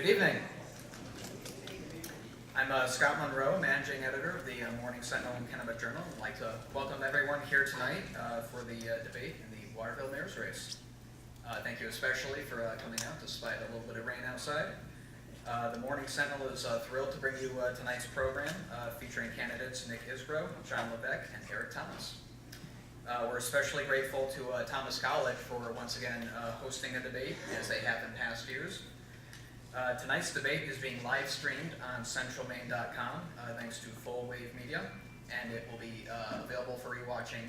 Good evening. I'm Scott Monroe, Managing Editor of the Morning Sentinel and Kennebec Journal. I'd like to welcome everyone here tonight for the debate in the Waterville Mayor's race. Thank you especially for coming out despite a little bit of rain outside. The Morning Sentinel is thrilled to bring you tonight's program featuring candidates Nick Isgro, John Levesque, and Eric Thomas. We're especially grateful to Thomas College for once again hosting a debate, as they have in past years. Tonight's debate is being live streamed on centralmaine.com thanks to Full Wave Media, and it will be available for rewatching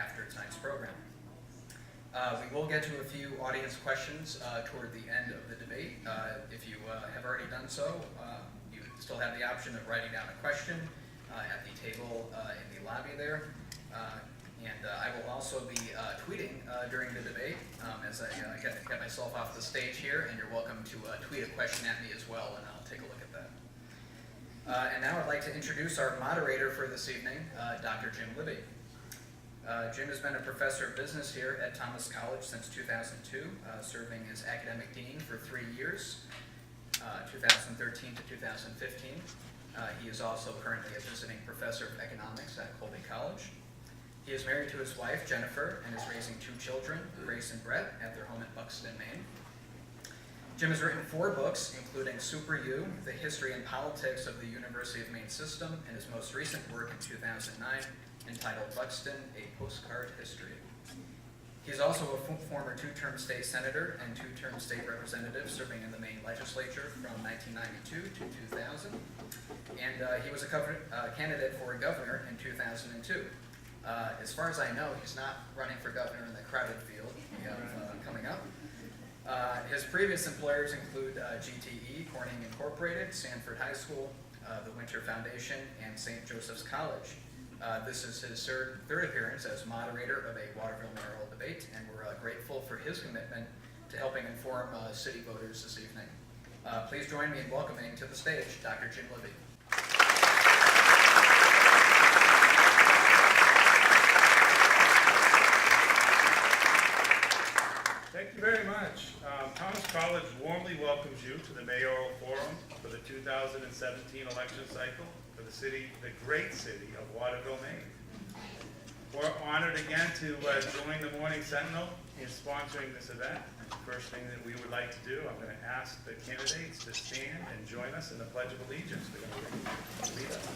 after tonight's program. We will get to a few audience questions toward the end of the debate. If you have already done so, you still have the option of writing down a question at the table in the lobby there. And I will also be tweeting during the debate as I get myself off the stage here, and you're welcome to tweet a question at me as well, and I'll take a look at that. And now I'd like to introduce our moderator for this evening, Dr. Jim Libby. Jim has been a professor of business here at Thomas College since 2002, serving as academic dean for 3 years, 2013 to 2015. He is also currently a visiting professor of economics at Colby College. He is married to his wife, Jennifer, and is raising 2 children, Grace and Brett, at their home in Buxton, Maine. Jim has written 4 books, including Super U, The History and Politics of the University of Maine System, and his most recent work in 2009, entitled Buxton, A Postcard History. He is also a former 2-term state senator and 2-term state representative, serving in the Maine legislature from 1992 to 2000. And he was a candidate for governor in 2002. As far as I know, he's not running for governor in the crowded field we have coming up. His previous employers include GTE, Corning Incorporated, Sanford High School, the Winter Foundation, and St. Joseph's College. This is his third appearance as moderator of a Waterville Mayoral debate, and we're grateful for his commitment to helping inform city voters this evening. Please join me in welcoming to the stage Dr. Jim Libby. Thank you very much. Thomas College warmly welcomes you to the Mayoral Forum for the 2017 election cycle for the great city of Waterville, Maine. We're honored again to join the Morning Sentinel in sponsoring this event. The first thing that we would like to do, I'm going to ask the candidates to stand and join us in the Pledge of Allegiance. They're going to lead us.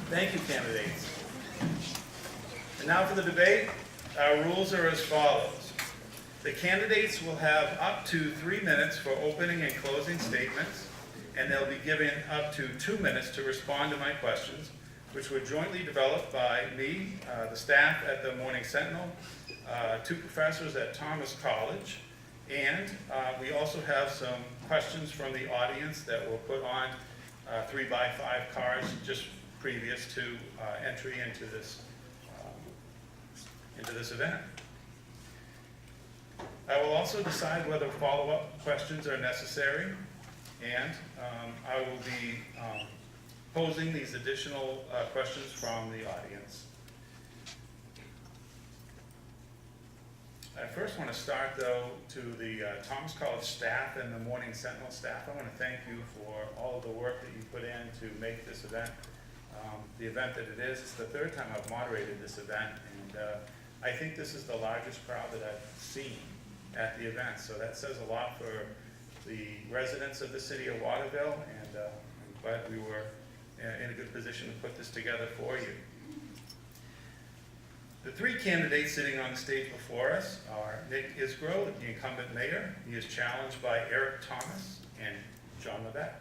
Thank you, candidates. And now for the debate. Our rules are as follows. The candidates will have up to 3 minutes for opening and closing statements, and they'll be given up to 2 minutes to respond to my questions, which were jointly developed by me, the staff at the Morning Sentinel, 2 professors at Thomas College, and we also have some questions from the audience that were put on 3x5 cards just previous to entry into this event. I will also decide whether follow-up questions are necessary, and I will be posing these additional questions from the audience. I first want to start, though, to the Thomas College staff and the Morning Sentinel staff. I want to thank you for all of the work that you put in to make this event the event that it is. It's the 3rd time I've moderated this event, and I think this is the largest crowd that I've seen at the event. So that says a lot for the residents of the city of Waterville, and I'm glad we were in a good position to put this together for you. The 3 candidates sitting on the stage before us are Nick Isgro, the incumbent mayor. He is challenged by Eric Thomas and John Levesque.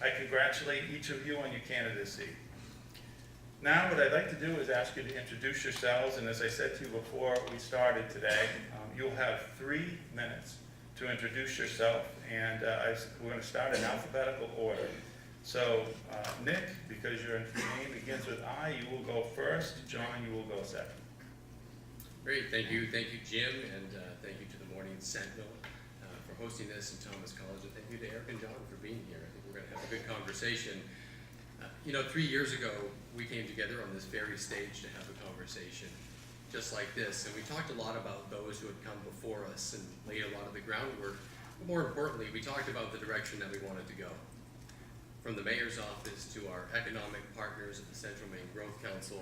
I congratulate each of you on your candidacy. Now what I'd like to do is ask you to introduce yourselves, and as I said to you before we started today, you'll have 3 minutes to introduce yourself, and we're going to start in alphabetical order. So, Nick, because your name begins with I, you will go first. John, you will go second. Great, thank you, Jim, and thank you to the Morning Sentinel for hosting this, and Thomas College, and thank you to Eric and John for being here. I think we're going to have a good conversation. 3 years ago, we came together on this very stage to have a conversation just like this, and we talked a lot about those who had come before us and laid a lot of the groundwork. But more importantly, we talked about the direction that we wanted to go. From the mayor's office to our economic partners at the Central Maine Growth Council,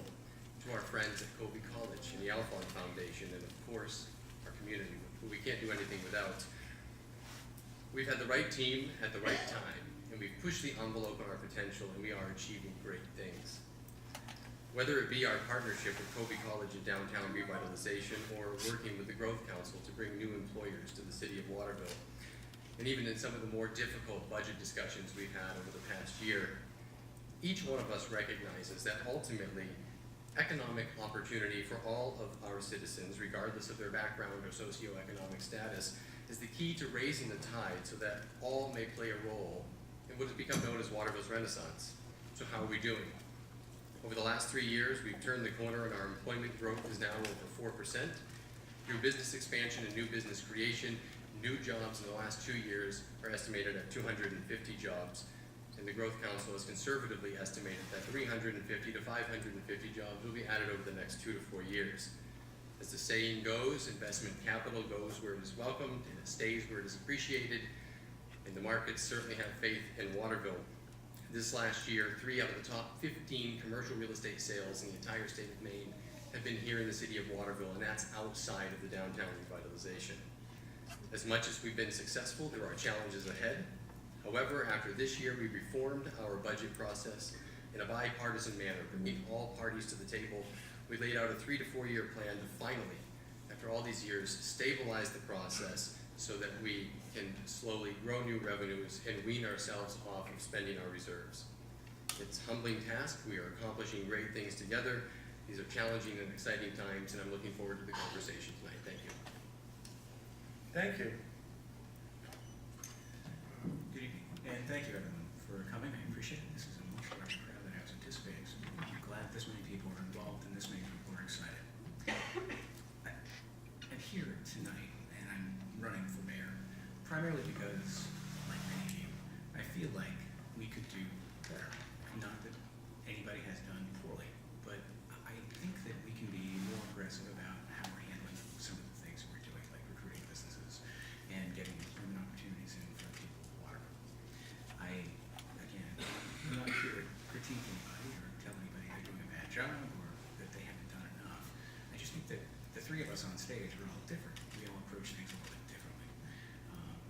to our friends at Colby College and the Alphon Foundation, and of course, our community, who we can't do anything without. We've had the right team at the right time, and we've pushed the envelope on our potential, and we are achieving great things. Whether it be our partnership with Colby College and downtown revitalization, or working with the Growth Council to bring new employers to the city of Waterville, and even in some of the more difficult budget discussions we've had over the past year, each one of us recognizes that ultimately, economic opportunity for all of our citizens, regardless of their background or socioeconomic status, is the key to raising the tide so that all may play a role in what has become known as Waterville's Renaissance. So how are we doing? Over the last 3 years, we've turned the corner and our employment growth is now over 4%. Through business expansion and new business creation, new jobs in the last 2 years are estimated at 250 jobs. And the Growth Council has conservatively estimated that 350 to 550 jobs will be added over the next 2 to 4 years. As the saying goes, investment capital goes where it is welcomed and it stays where it is appreciated. And the markets certainly have faith in Waterville. This last year, 3 out of the top 15 commercial real estate sales in the entire state of Maine have been here in the city of Waterville, and that's outside of the downtown revitalization. As much as we've been successful, there are challenges ahead. However, after this year, we reformed our budget process in a bipartisan manner, bringing all parties to the table. We laid out a 3 to 4 year plan to finally, after all these years, stabilize the process so that we can slowly grow new revenues and wean ourselves off of spending our reserves. It's a humbling task. We are accomplishing great things together. These are challenging and exciting times, and I'm looking forward to the conversation tonight. Thank you. Thank you. Good evening, and thank you everyone for coming. I appreciate it. This is a much larger crowd than I was anticipating, so I'm glad this many people are involved and this many people are excited. I'm here tonight, and I'm running for mayor, primarily because, like many of you, I feel like we could do better. Not that anybody has done poorly, but I think that we can be more aggressive about how we're handling some of the things we're doing, like recruiting businesses and getting employment opportunities in for people of Waterville. Again, I'm not here to critique anybody or tell anybody they're doing a bad job or that they haven't done enough. I just think that the three of us on stage are all different. We all approach things a little bit differently.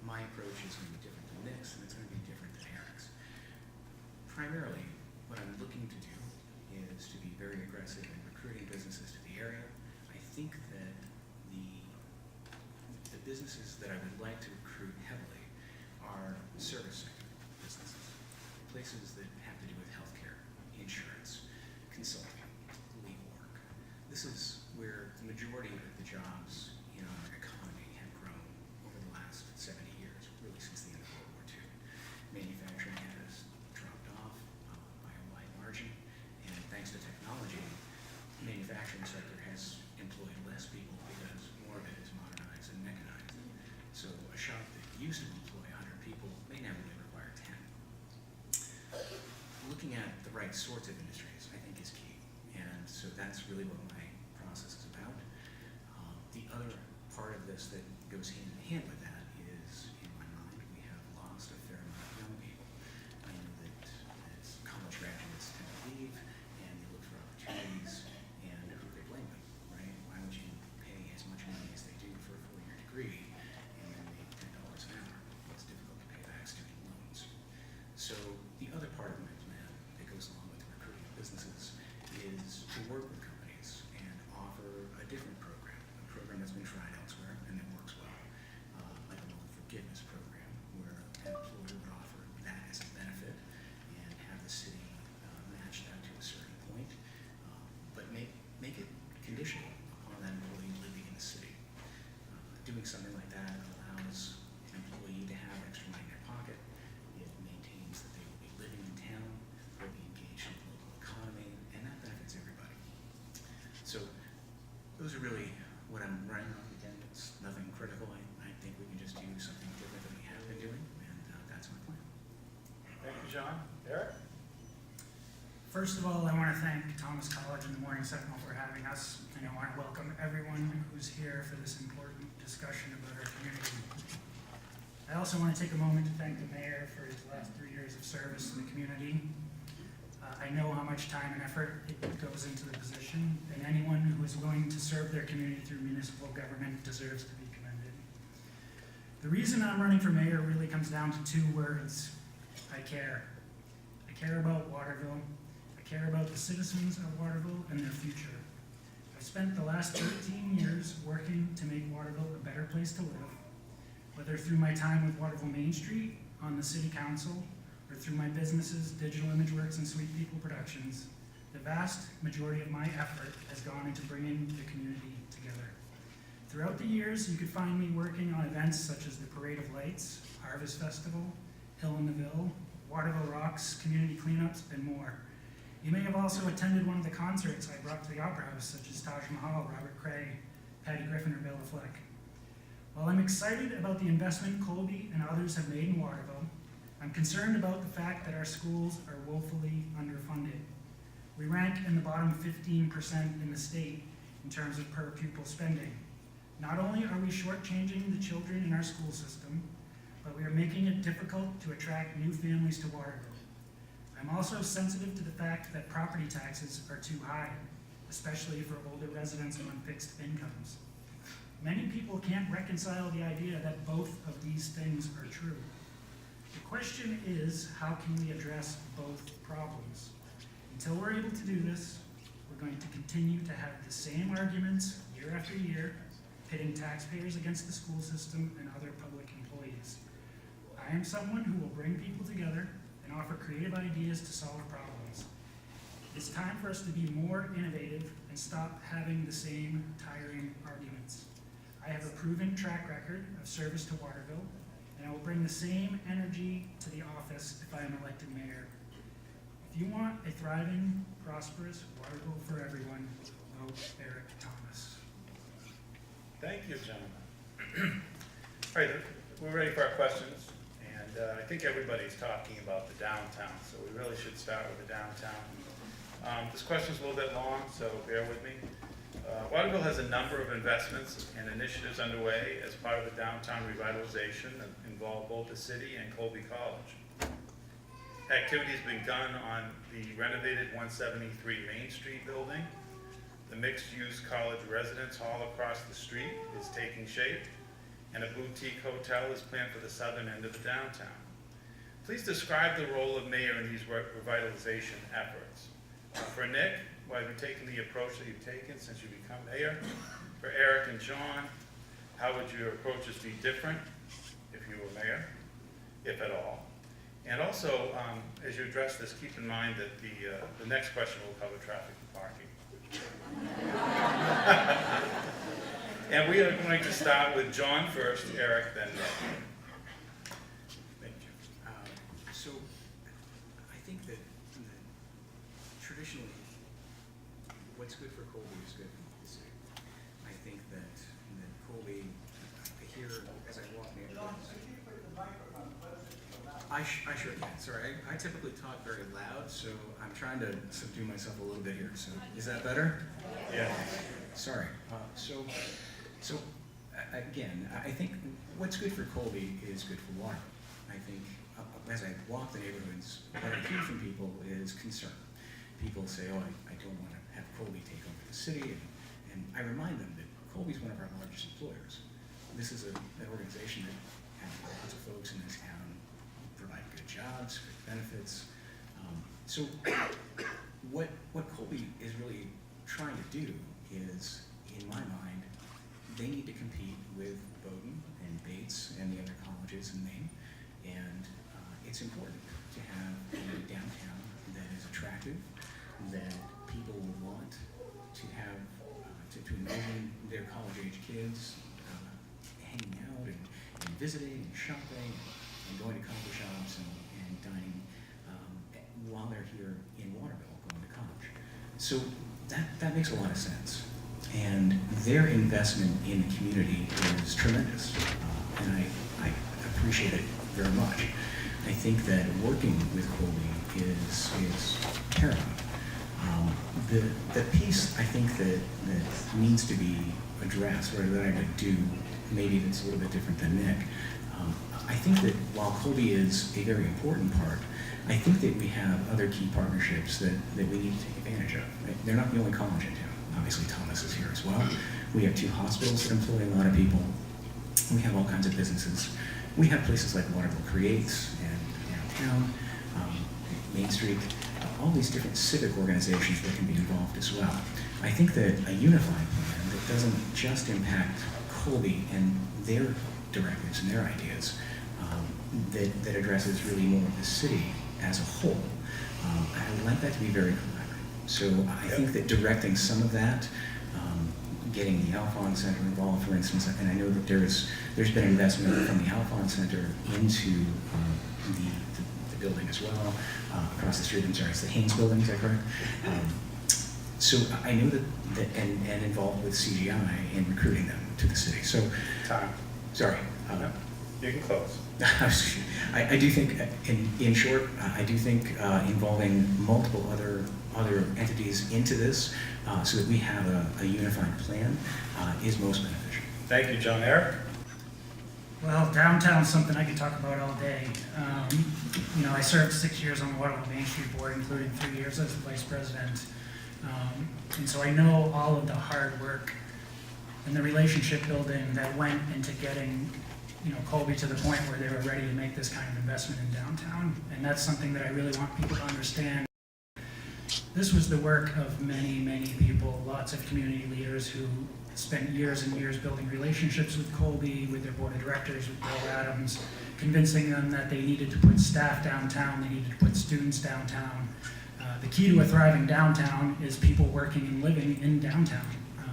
My approach is going to be different than Nick's, and it's going to be different than Eric's. Primarily, what I'm looking to do is to be very aggressive in recruiting businesses to the area. I think that the businesses that I would like to recruit heavily are service sector businesses, places that have to do with healthcare, insurance, consulting, legal work. This is where the majority of the jobs in our economy have grown over the last 70 years, really since the end of World War II. Manufacturing has dropped off by a wide margin, and thanks to technology, the manufacturing sector has employed less people because more of it is modernized and mechanized. So a shop that used to employ 100 people may now only require 10. Looking at the right sorts of industries, I think, is key, and so that's really what my process is about. The other part of this that goes hand in hand with that is, in my mind, we have lost a fair amount of young people. I know that as college graduates tend to leave and they look for opportunities, and who do they blame them, right? Why would you pay as much money as they do for a 4-year degree and then make $10 an hour? It's difficult to pay back student loans. So the other part of my plan that goes along with recruiting businesses is to work with companies and offer a different program that's been tried elsewhere and that works well. those are really what I'm running on. Again, it's nothing critical. I think we can just do something different than we have been doing, and that's my plan. Thank you, John. Eric? First of all, I want to thank Thomas College and the Morning Sentinel for having us, and I want to welcome everyone who's here for this important discussion about our community. I also want to take a moment to thank the mayor for his last 3 years of service in the community. I know how much time and effort it goes into the position, and anyone who is willing to serve their community through municipal government deserves to be commended. The reason I'm running for mayor really comes down to 2 words: I care. I care about Waterville. I care about the citizens of Waterville and their future. I've spent the last 13 years working to make Waterville a better place to live, whether through my time with Waterville Main Street, on the city council, or through my businesses, Digital Image Works and Sweet People Productions. The vast majority of my effort has gone into bringing the community together. Throughout the years, you could find me working on events such as the Parade of Lights, Harvest Festival, Hill in the Ville, Waterville Rocks, community cleanups, and more. You may have also attended one of the concerts I brought to the Opera House, such as Taj Mahal, Robert Cray, Patty Griffin, or Bela Fleck. While I'm excited about the investment Colby and others have made in Waterville, I'm concerned about the fact that our schools are woefully underfunded. We rank in the bottom 15% in the state in terms of per pupil spending. Not only are we shortchanging the children in our school system, but we are making it difficult to attract new families to Waterville. I'm also sensitive to the fact that property taxes are too high, especially for older residents on fixed incomes. Many people can't reconcile the idea that both of these things are true. The question is, how can we address both problems? Until we're able to do this, we're going to continue to have the same arguments year after year, pitting taxpayers against the school system and other public employees. I am someone who will bring people together and offer creative ideas to solve problems. It's time for us to be more innovative and stop having the same tiring arguments. I have a proven track record of service to Waterville, and I will bring the same energy to the office if I am elected mayor. If you want a thriving, prosperous Waterville for everyone, vote Eric Thomas. Thank you, gentlemen. All right, we're ready for our questions, and I think everybody's talking about the downtown, so we really should start with the downtown. This question's a little bit long, so bear with me. Waterville has a number of investments and initiatives underway as part of the downtown revitalization that involve both the city and Colby College. Activities begun on the renovated 173 Main Street building. The mixed-use college residence hall across the street is taking shape, and a boutique hotel is planned for the southern end of the downtown. Please describe the role of mayor in these revitalization efforts. For Nick, why have you taken the approach that you've taken since you become mayor? For Eric and John, how would your approaches be different if you were mayor, if at all? And also, as you address this, keep in mind that the next question will cover traffic and parking. And we are going to start with John first, Eric, then Nick. Thank you. So I think that traditionally, what's good for Colby is good for the city. I think that Colby, here, as I walk neighborhoods. I sure can. Sorry, I typically talk very loud, so I'm trying to subdue myself a little bit here. So is that better? Yeah. Sorry. So again, I think what's good for Colby is good for Waterville. I think as I walk the neighborhoods, what I hear from people is concern. People say, oh, I don't want to have Colby take over the city, and I remind them that Colby's one of our largest employers. This is an organization that has lots of folks in this town who provide good jobs, good benefits. So what Colby is really trying to do is, in my mind, they need to compete with Bowdoin and Bates and the other colleges in Maine, and it's important to have a downtown that is attractive, that people will want to have, to envision their college-age kids hanging out and visiting and shopping and going to coffee shops and dining while they're here in Waterville going to college. So that makes a lot of sense. And their investment in the community is tremendous, and I appreciate it very much. I think that working with Colby is paramount. The piece I think that needs to be addressed, or that I would do, maybe that's a little bit different than Nick, I think that while Colby is a very important part, I think that we have other key partnerships that we need to take advantage of. Right? They're not the only college in town. Obviously, Thomas is here as well. We have 2 hospitals that employ a lot of people. We have all kinds of businesses. We have places like Waterville Creates and downtown, Main Street, all these different civic organizations that can be involved as well. I think that a unified plan that doesn't just impact Colby and their directives and their ideas, that addresses really more of the city as a whole, I would like that to be very collaborative. So I think that directing some of that, getting the Alphon Center involved, for instance, and I know that there's been investment from the Alphon Center into the building as well, across the street. I'm sorry, it's the Haynes Building, is that correct? So I know that and involved with CGI in recruiting them to the city. So, Time. sorry. You can close. I do think, in short, I do think involving multiple other entities into this, so that we have a unified plan, is most beneficial. Thank you, John. Eric? Well, downtown's something I could talk about all day. I served 6 years on the Waterville Main Street Board, including 3 years as vice president. And so I know all of the hard work and the relationship building that went into getting Colby to the point where they were ready to make this kind of investment in downtown. And that's something that I really want people to understand. This was the work of many, many people, lots of community leaders who spent years and years building relationships with Colby, with their board of directors, with Bill Adams, convincing them that they needed to put staff downtown, they needed to put students downtown. The key to a thriving downtown is people working and living in downtown.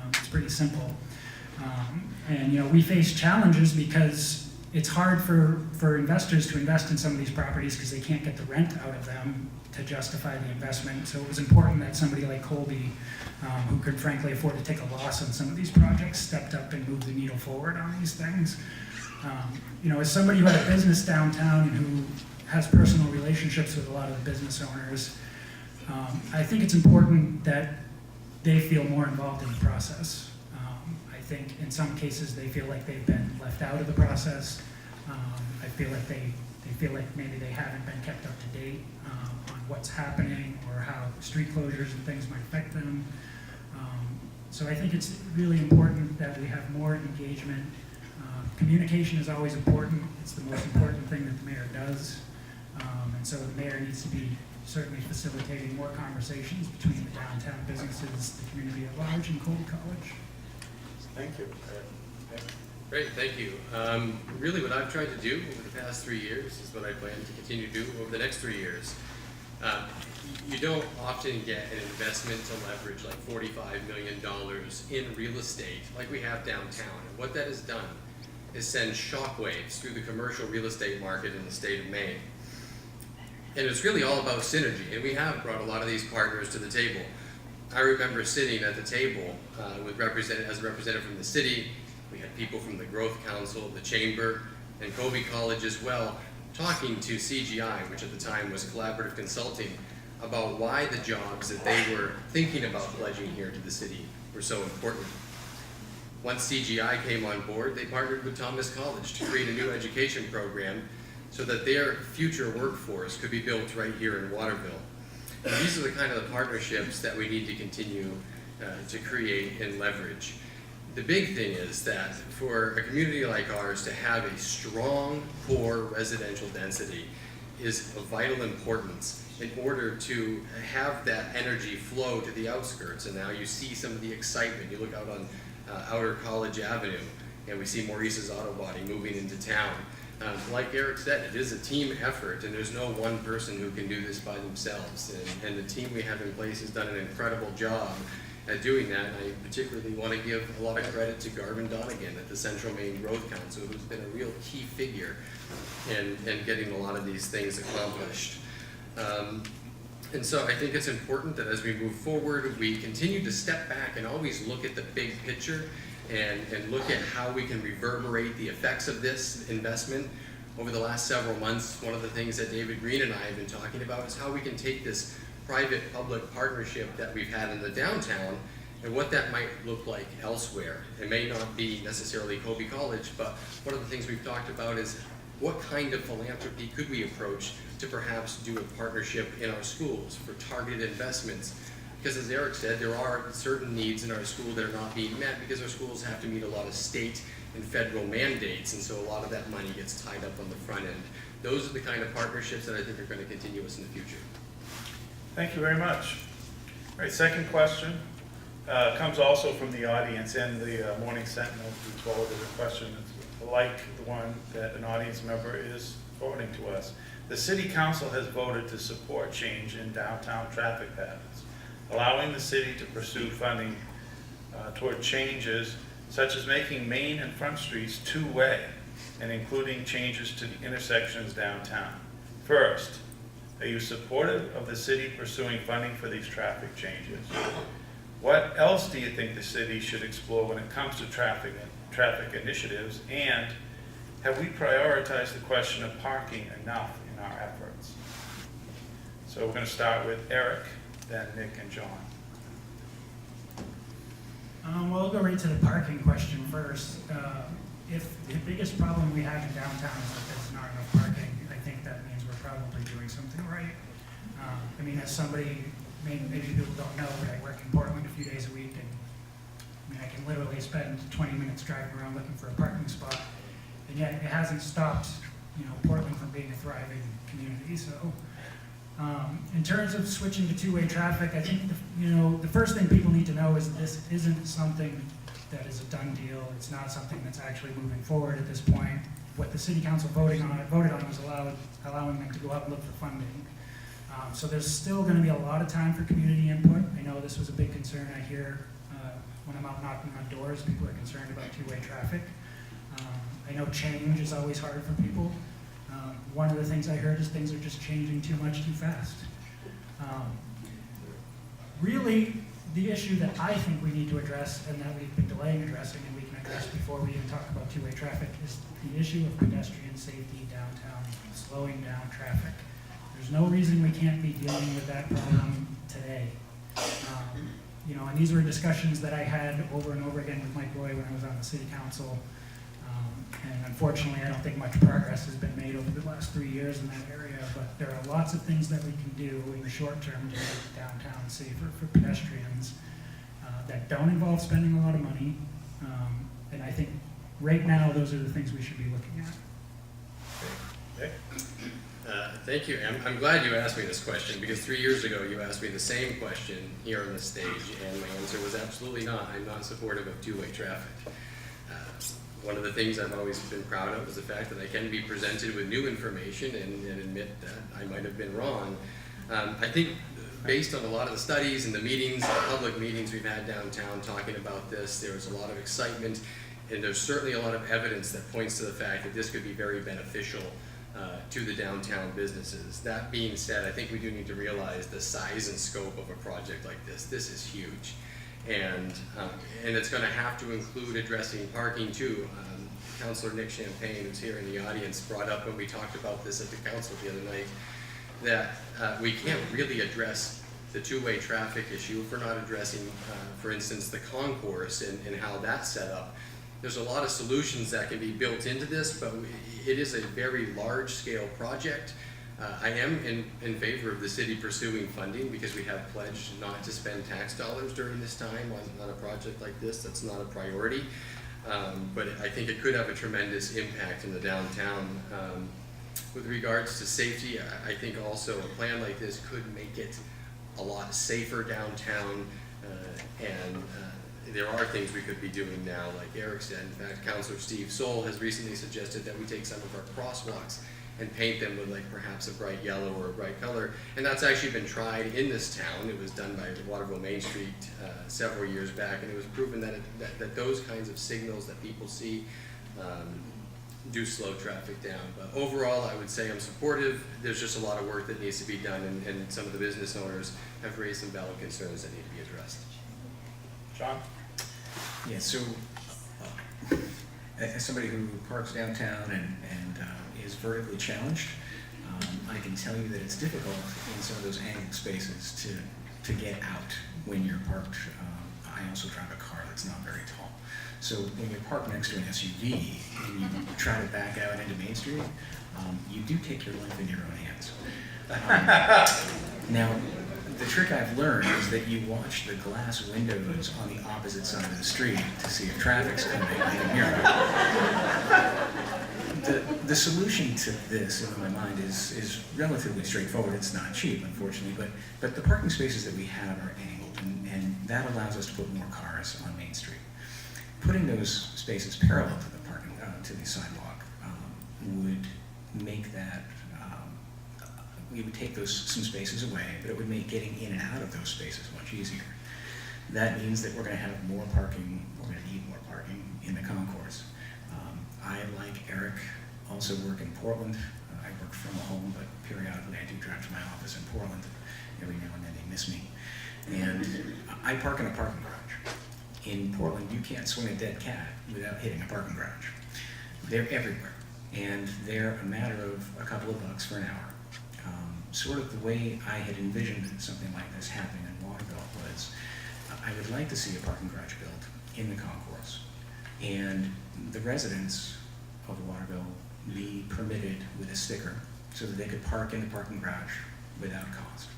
It's pretty simple. And we face challenges because it's hard for investors to invest in some of these properties because they can't get the rent out of them to justify the investment. So it was important that somebody like Colby, who could frankly afford to take a loss on some of these projects, stepped up and moved the needle forward on these things. As somebody who had a business downtown and who has personal relationships with a lot of the business owners, I think it's important that they feel more involved in the process. I think in some cases they feel like they've been left out of the process. I feel like they feel like maybe they haven't been kept up to date on what's happening or how street closures and things might affect them. So I think it's really important that we have more engagement. Communication is always important. It's the most important thing that the mayor does. And so the mayor needs to be certainly facilitating more conversations between the downtown businesses, the community at large, and Colby College. Thank you. Great, thank you. Really what I've tried to do over the past 3 years is what I plan to continue to do over the next 3 years. You don't often get an investment to leverage like $45 million in real estate like we have downtown. And what that has done is send shockwaves through the commercial real estate market in the state of Maine. And it's really all about synergy, and we have brought a lot of these partners to the table. I remember sitting at the table as a representative from the city. We had people from the Growth Council, the Chamber, and Colby College as well, talking to CGI, which at the time was Collaborative Consulting, about why the jobs that they were thinking about pledging here to the city were so important. Once CGI came on board, they partnered with Thomas College to create a new education program so that their future workforce could be built right here in Waterville. And these are the kind of partnerships that we need to continue to create and leverage. The big thing is that for a community like ours to have a strong core residential density is of vital importance in order to have that energy flow to the outskirts. And now you see some of the excitement. You look out on Outer College Avenue and we see Maurice's Auto Body moving into town. Like Eric said, it is a team effort, and there's no one person who can do this by themselves. And the team we have in place has done an incredible job at doing that. And I particularly want to give a lot of credit to Garvin Donegan at the Central Maine Growth Council, who's been a real key figure in getting a lot of these things accomplished. And so I think it's important that as we move forward, we continue to step back and always look at the big picture and look at how we can reverberate the effects of this investment. Over the last several months, one of the things that David Green and I have been talking about is how we can take this private-public partnership that we've had in the downtown and what that might look like elsewhere. It may not be necessarily Colby College, but one of the things we've talked about is what kind of philanthropy could we approach to perhaps do a partnership in our schools for targeted investments? Because as Eric said, there are certain needs in our school that are not being met because our schools have to meet a lot of state and federal mandates, and so a lot of that money gets tied up on the front end. Those are the kind of partnerships that I think are going to continue us in the future. Thank you very much. All right, second question comes also from the audience and the Morning Sentinel, who forwarded a question that's like the one that an audience member is forwarding to us. The City Council has voted to support change in downtown traffic patterns, allowing the city to pursue funding toward changes such as making Main and Front Streets two-way and including changes to the intersections downtown. First, are you supportive of the city pursuing funding for these traffic changes? What else do you think the city should explore when it comes to traffic initiatives? And have we prioritized the question of parking enough in our efforts? So we're going to start with Eric, then Nick and John. Well, I'll go right to the parking question first. If the biggest problem we have in downtown is that there's not enough parking, I think that means we're probably doing something right. I mean, as somebody, maybe people don't know, but I work in Portland a few days a week, and I mean, I can literally spend 20 minutes driving around looking for a parking spot, and yet it hasn't stopped, Portland from being a thriving community. So, in terms of switching to two-way traffic, I think the first thing people need to know is this isn't something that is a done deal. It's not something that's actually moving forward at this point. What the City Council voted on was allowing them to go out and look for funding. So there's still going to be a lot of time for community input. I know this was a big concern. I hear when I'm out knocking on doors, people are concerned about two-way traffic. I know change is always hard for people. One of the things I heard is things are just changing too much too fast. Really, the issue that I think we need to address and that we've been delaying addressing and we can address before we even talk about two-way traffic is the issue of pedestrian safety downtown, slowing down traffic. There's no reason we can't be dealing with that problem today. And these were discussions that I had over and over again with Mike Roy when I was on the City Council. And unfortunately, I don't think much progress has been made over the last 3 years in that area, but there are lots of things that we can do in the short term to make downtown safer for pedestrians that don't involve spending a lot of money. And I think right now, those are the things we should be looking at. Thank you. I'm glad you asked me this question because 3 years ago you asked me the same question here on the stage, and my answer was absolutely not. I'm not supportive of two-way traffic. One of the things I've always been proud of is the fact that I can be presented with new information and admit that I might have been wrong. I think based on a lot of the studies and the meetings, the public meetings we've had downtown talking about this, there's a lot of excitement, and there's certainly a lot of evidence that points to the fact that this could be very beneficial to the downtown businesses. That being said, I think we do need to realize the size and scope of a project like this. This is huge. And it's going to have to include addressing parking too. Councilor Nick Champagne, who's here in the audience, brought up when we talked about this at the council the other night, that we can't really address the two-way traffic issue if we're not addressing, for instance, the concourse and how that's set up. There's a lot of solutions that can be built into this, but it is a very large-scale project. I am in favor of the city pursuing funding because we have pledged not to spend tax dollars during this time on a project like this. That's not a priority, but I think it could have a tremendous impact in the downtown. With regards to safety, I think also a plan like this could make it a lot safer downtown, and there are things we could be doing now, like Eric said. In fact, Councilor Steve Soul has recently suggested that we take some of our crosswalks and paint them with like perhaps a bright yellow or a bright color. And that's actually been tried in this town. It was done by Waterville Main Street several years back, and it was proven that those kinds of signals that people see do slow traffic down. But overall, I would say I'm supportive. There's just a lot of work that needs to be done, and some of the business owners have raised some valid concerns that need to be addressed. John? Yeah, so, as somebody who parks downtown and is vertically challenged, I can tell you that it's difficult in some of those angled spaces to get out when you're parked. I also drive a car that's not very tall. So when you're parked next to an SUV and you try to back out into Main Street, you do take your life in your own hands. Now, the trick I've learned is that you watch the glass windows on the opposite side of the street to see if traffic's coming in the mirror. The solution to this, in my mind, is relatively straightforward. It's not cheap, unfortunately, but the parking spaces that we have are angled, and that allows us to put more cars on Main Street. Putting those spaces parallel to the to the sidewalk would make that. We would take some spaces away, but it would make getting in and out of those spaces much easier. That means that we're going to have more parking. We're going to need more parking in the concourse. I, like Eric, also work in Portland. I work from home, but periodically I do drive to my office in Portland. Every now and then they miss me. And I park in a parking garage. In Portland, you can't swing a dead cat without hitting a parking garage. They're everywhere, and they're a matter of a couple of bucks for an hour. Sort of the way I had envisioned something like this happening in Waterville was, I would like to see a parking garage built in the concourse, and the residents of Waterville be permitted with a sticker so that they could park in the parking garage without cost.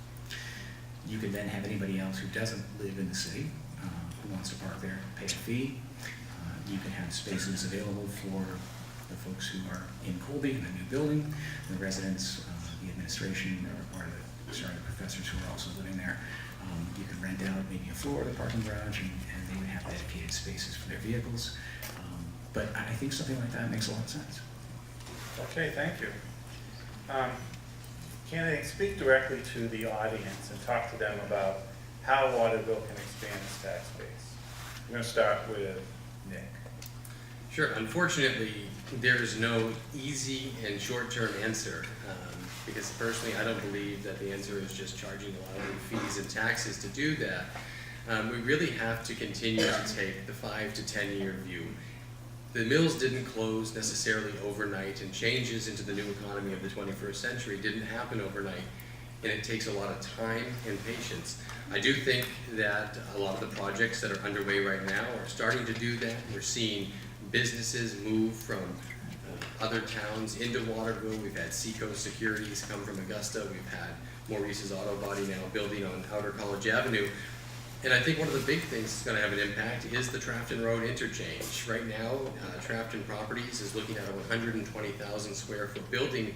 You could then have anybody else who doesn't live in the city, who wants to park there, pay a fee. You can have spaces available for the folks who are in Colby in the new building, the residents, the administration, or the professors who are also living there. You could rent out maybe a floor of the parking garage, and they would have dedicated spaces for their vehicles. But I think something like that makes a lot of sense. Okay, thank you. Can they speak directly to the audience and talk to them about how Waterville can expand its tax base? I'm going to start with Nick. Sure. Unfortunately, there's no easy and short-term answer, because personally, I don't believe that the answer is just charging a lot of new fees and taxes to do that. We really have to continue to take the 5 to 10 year view. The mills didn't close necessarily overnight, and changes into the new economy of the 21st century didn't happen overnight, and it takes a lot of time and patience. I do think that a lot of the projects that are underway right now are starting to do that. We're seeing businesses move from other towns into Waterville. We've had Seacoast Securities come from Augusta. We've had Maurice's Auto Body now building on Outer College Avenue. And I think one of the big things that's going to have an impact is the Trafton Road interchange. Right now, Trafton Properties is looking at a 120,000 square foot building.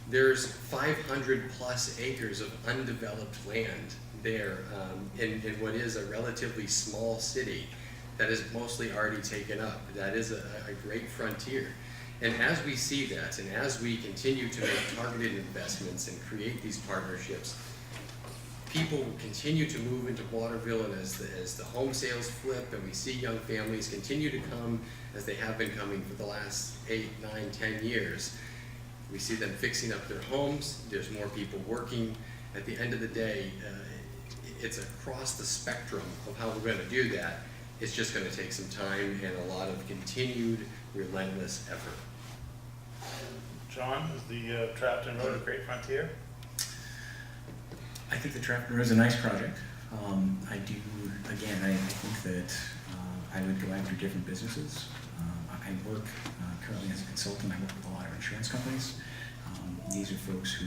There's 500 plus acres of undeveloped land there in what is a relatively small city that is mostly already taken up. That is a great frontier. And as we see that, and as we continue to make targeted investments and create these partnerships, people will continue to move into Waterville, and as the home sales flip and we see young families continue to come as they have been coming for the last 8, 9, 10 years, we see them fixing up their homes. There's more people working. At the end of the day, it's across the spectrum of how we're going to do that. It's just going to take some time and a lot of continued, relentless effort. John, is the Trafton Road a great frontier? I think the Trafton Road is a nice project. I do, again, I think that I would go after different businesses. I work currently as a consultant. I work with a lot of insurance companies. These are folks who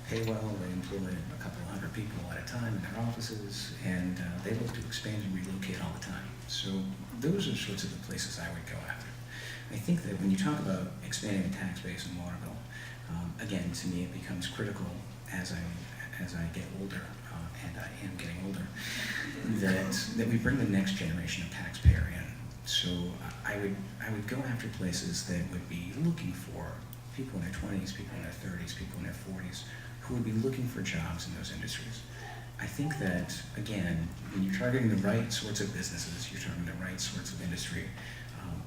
pay well. They employ a couple hundred people at a time in their offices, and they look to expand and relocate all the time. So those are sorts of the places I would go after. I think that when you talk about expanding the tax base in Waterville, again, to me it becomes critical as I get older, and I am getting older, that we bring the next generation of taxpayer in. So I would go after places that would be looking for people in their 20s, people in their 30s, people in their 40s, who would be looking for jobs in those industries. I think that, again, when you're targeting the right sorts of businesses, you're targeting the right sorts of industry,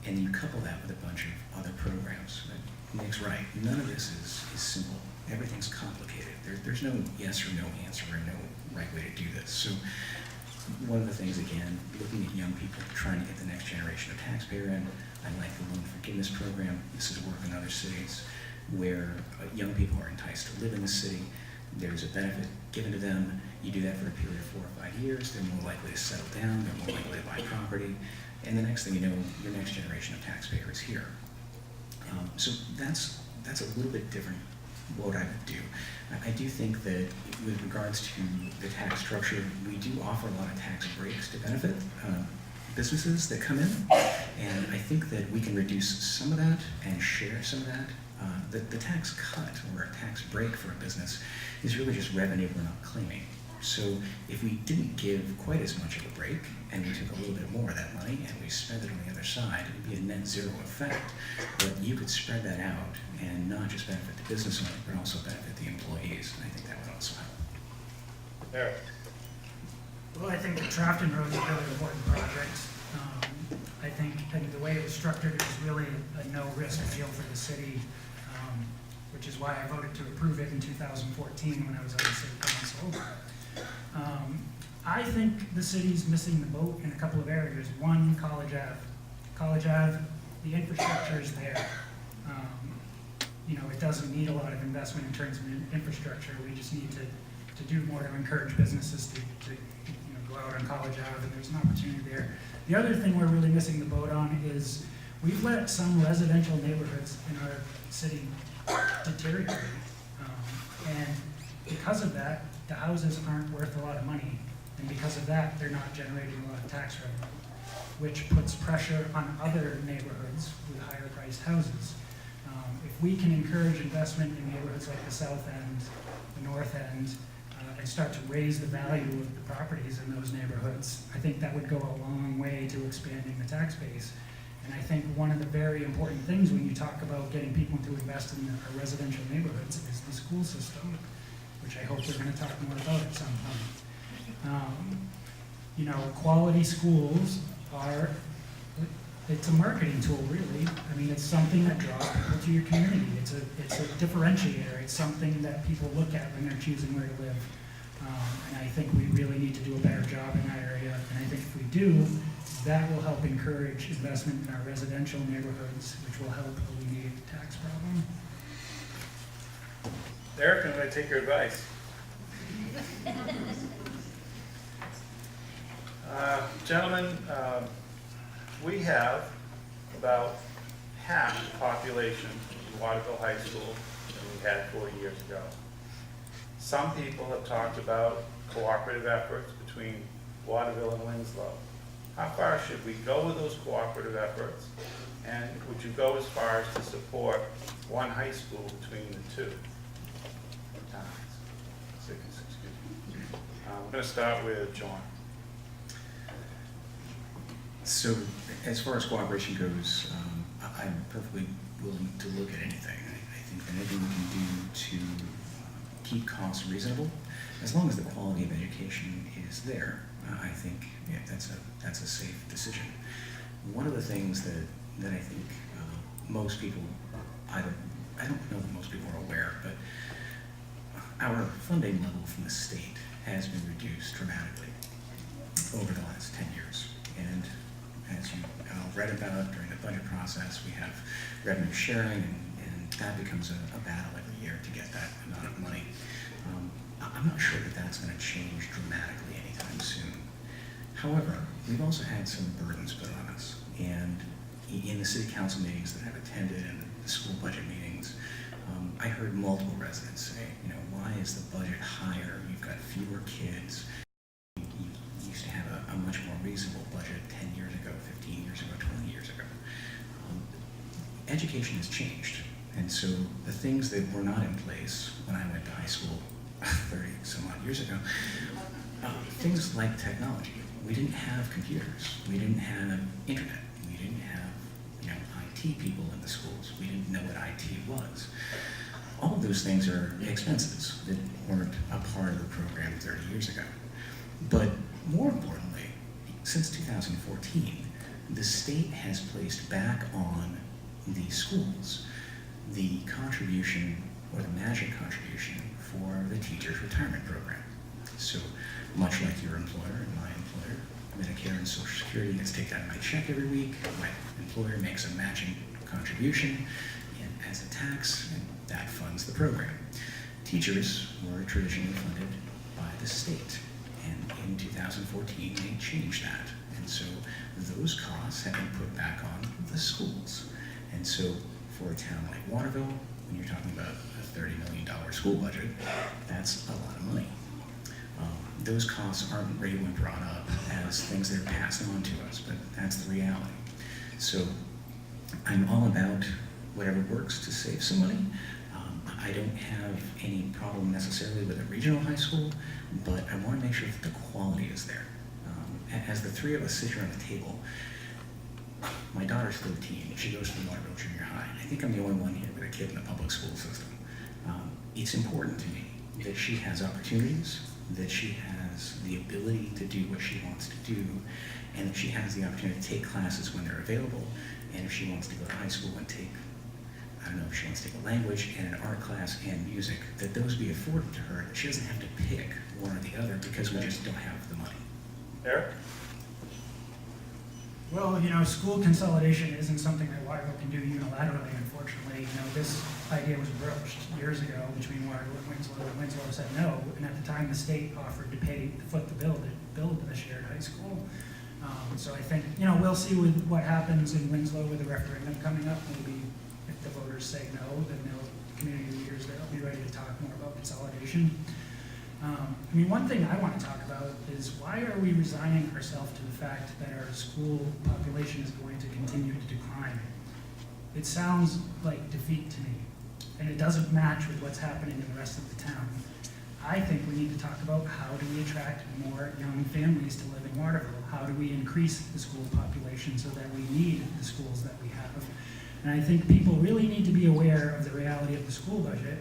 And you couple that with a bunch of other programs. Nick's right, none of this is simple. Everything's complicated. There's no yes or no answer or no right way to do this. So one of the things, again, looking at young people trying to get the next generation of taxpayer in, I like the loan forgiveness program. This is work in other cities where young people are enticed to live in the city. There's a benefit given to them. You do that for a period of 4 or 5 years, they're more likely to settle down, they're more likely to buy property, and the next thing you know, your next generation of taxpayer is here. So that's a little bit different what I would do. I do think that with regards to the tax structure, we do offer a lot of tax breaks to benefit businesses that come in, and I think that we can reduce some of that and share some of that. The tax cut or a tax break for a business is really just revenue we're not claiming. So if we didn't give quite as much of a break and we took a little bit more of that money and we spent it on the other side, it would be a net zero effect. But you could spread that out and not just benefit the business owner, but also benefit the employees, and I think that would also help. Eric? Well, I think the Trafton Road is a really important project. I think the way it was structured, it was really a no-risk deal for the city, which is why I voted to approve it in 2014 when I was on the city council. I think the city's missing the boat in a couple of areas. One, College Ave. College Ave, the infrastructure is there. It doesn't need a lot of investment in terms of infrastructure. We just need to do more to encourage businesses to go out on College Ave, and there's an opportunity there. The other thing we're really missing the boat on is we've let some residential neighborhoods in our city deteriorate. And because of that, the houses aren't worth a lot of money. And because of that, they're not generating a lot of tax revenue, which puts pressure on other neighborhoods with higher priced houses. If we can encourage investment in neighborhoods like the South End, the North End, and start to raise the value of the properties in those neighborhoods, I think that would go a long way to expanding the tax base. And I think one of the very important things when you talk about getting people to invest in our residential neighborhoods is the school system, which I hope we're going to talk more about at some point. Quality schools it's a marketing tool, really. I mean, it's something that draws people to your community. It's a differentiator. It's something that people look at when they're choosing where to live. And I think we really need to do a better job in that area. And I think if we do, that will help encourage investment in our residential neighborhoods, which will help alleviate the tax problem. Eric, I'm going to take your advice. Gentlemen, we have about half the population in Waterville High School than we had 40 years ago. Some people have talked about cooperative efforts between Waterville and Winslow. How far should we go with those cooperative efforts? And would you go as far as to support one high school between the two towns? Excuse me. I'm going to start with John. So as far as cooperation goes, I'm perfectly willing to look at anything. I think that anything we can do to keep costs reasonable, as long as the quality of education is there, I think that's a safe decision. One of the things that I think most people, I don't know that most people are aware, but our funding level from the state has been reduced dramatically over the last 10 years. And as you read about during the budget process, we have revenue sharing, and that becomes a battle every year to get that amount of money. I'm not sure that that's going to change dramatically anytime soon. However, we've also had some burdens put on us, and in the city council meetings that I've attended and the school budget meetings, I heard multiple residents say, why is the budget higher? You've got fewer kids. You used to have a much more reasonable budget 10 years ago, 15 years ago, 20 years ago. Education has changed, and so the things that were not in place when I went to high school 30 some odd years ago, things like technology. We didn't have computers. We didn't have internet. We didn't have IT people in the schools. We didn't know what IT was. All of those things are expenses that weren't a part of the program 30 years ago. But more importantly, since 2014, the state has placed back on the schools the contribution, or the matching contribution, for the teacher's retirement program. So much like your employer and my employer, Medicare and Social Security gets taken out of my check every week. My employer makes a matching contribution as a tax, and that funds the program. Teachers were traditionally funded by the state, and in 2014 they changed that. And so those costs have been put back on the schools. And so for a town like Waterville, when you're talking about a $30 million school budget, that's a lot of money. Those costs aren't really brought up as things that are passed on to us, but that's the reality. So I'm all about whatever works to save some money. I don't have any problem necessarily with a regional high school, but I want to make sure that the quality is there. As the three of us sit here on the table, my daughter's 13, she goes to the Waterville Junior High. I think I'm the only one here with a kid in the public school system. It's important to me that she has opportunities, that she has the ability to do what she wants to do, and that she has the opportunity to take classes when they're available. And if she wants to go to high school and take, I don't know, if she wants to take a language and an art class and music, that those be afforded to her, that she doesn't have to pick one or the other because we just don't have the money. Eric? Well, school consolidation isn't something that Waterville can do unilaterally, unfortunately. This idea was broached years ago between Waterville and Winslow, and Winslow said no, and at the time the state offered to foot the bill to build a shared high school. So I think, we'll see with what happens in Winslow with the referendum coming up. Maybe if the voters say no, then community leaders there will be ready to talk more about consolidation. One thing I want to talk about is why are we resigning ourselves to the fact that our school population is going to continue to decline? It sounds like defeat to me, and it doesn't match with what's happening in the rest of the town. I think we need to talk about how do we attract more young families to live in Waterville? How do we increase the school population so that we need the schools that we have? And I think people really need to be aware of the reality of the school budget.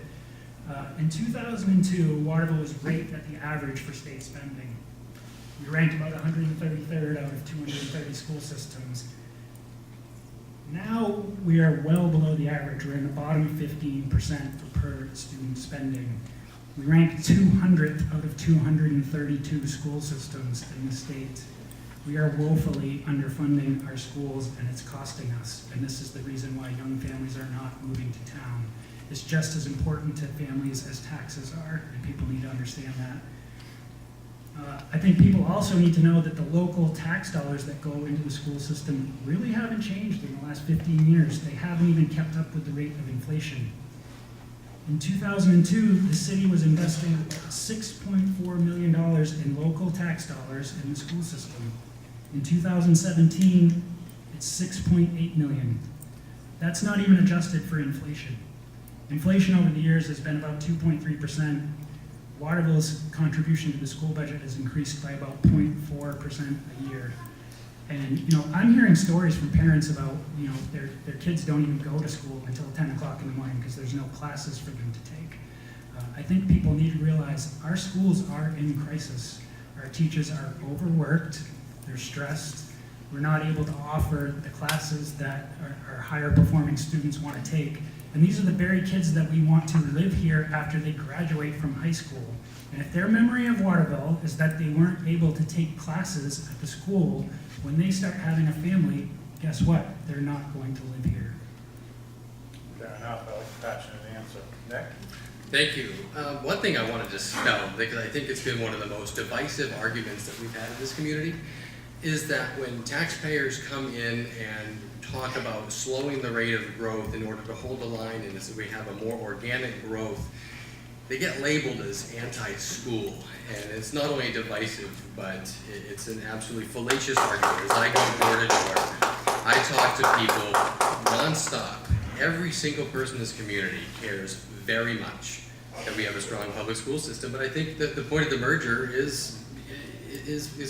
In 2002, Waterville was right at the average for state spending. We ranked about 133rd out of 230 school systems. Now we are well below the average. We're in the bottom 15% for per student spending. We rank 200th out of 232 school systems in the state. We are woefully underfunding our schools, and it's costing us. And this is the reason why young families are not moving to town. It's just as important to families as taxes are, and people need to understand that. I think people also need to know that the local tax dollars that go into the school system really haven't changed in the last 15 years. They haven't even kept up with the rate of inflation. In 2002, the city was investing $6.4 million in local tax dollars in the school system. In 2017, it's $6.8 million. That's not even adjusted for inflation. Inflation over the years has been about 2.3%. Waterville's contribution to the school budget has increased by about 0.4% a year. And I'm hearing stories from parents about their kids don't even go to school until 10 o'clock in the morning because there's no classes for them to take. I think people need to realize our schools are in crisis. Our teachers are overworked, they're stressed. We're not able to offer the classes that our higher performing students want to take. And these are the very kids that we want to live here after they graduate from high school. And if their memory of Waterville is that they weren't able to take classes at the school, when they start having a family, guess what? They're not going to live here. Fair enough. I like the passionate answer. Nick? Thank you. One thing I want to dispel, because I think it's been one of the most divisive arguments that we've had in this community, is that when taxpayers come in and talk about slowing the rate of growth in order to hold the line and so we have a more organic growth, they get labeled as anti-school. And it's not only divisive, but it's an absolutely fallacious argument. As I go door to door, I talk to people nonstop. Every single person in this community cares very much that we have a strong public school system, but I think that the point of the merger is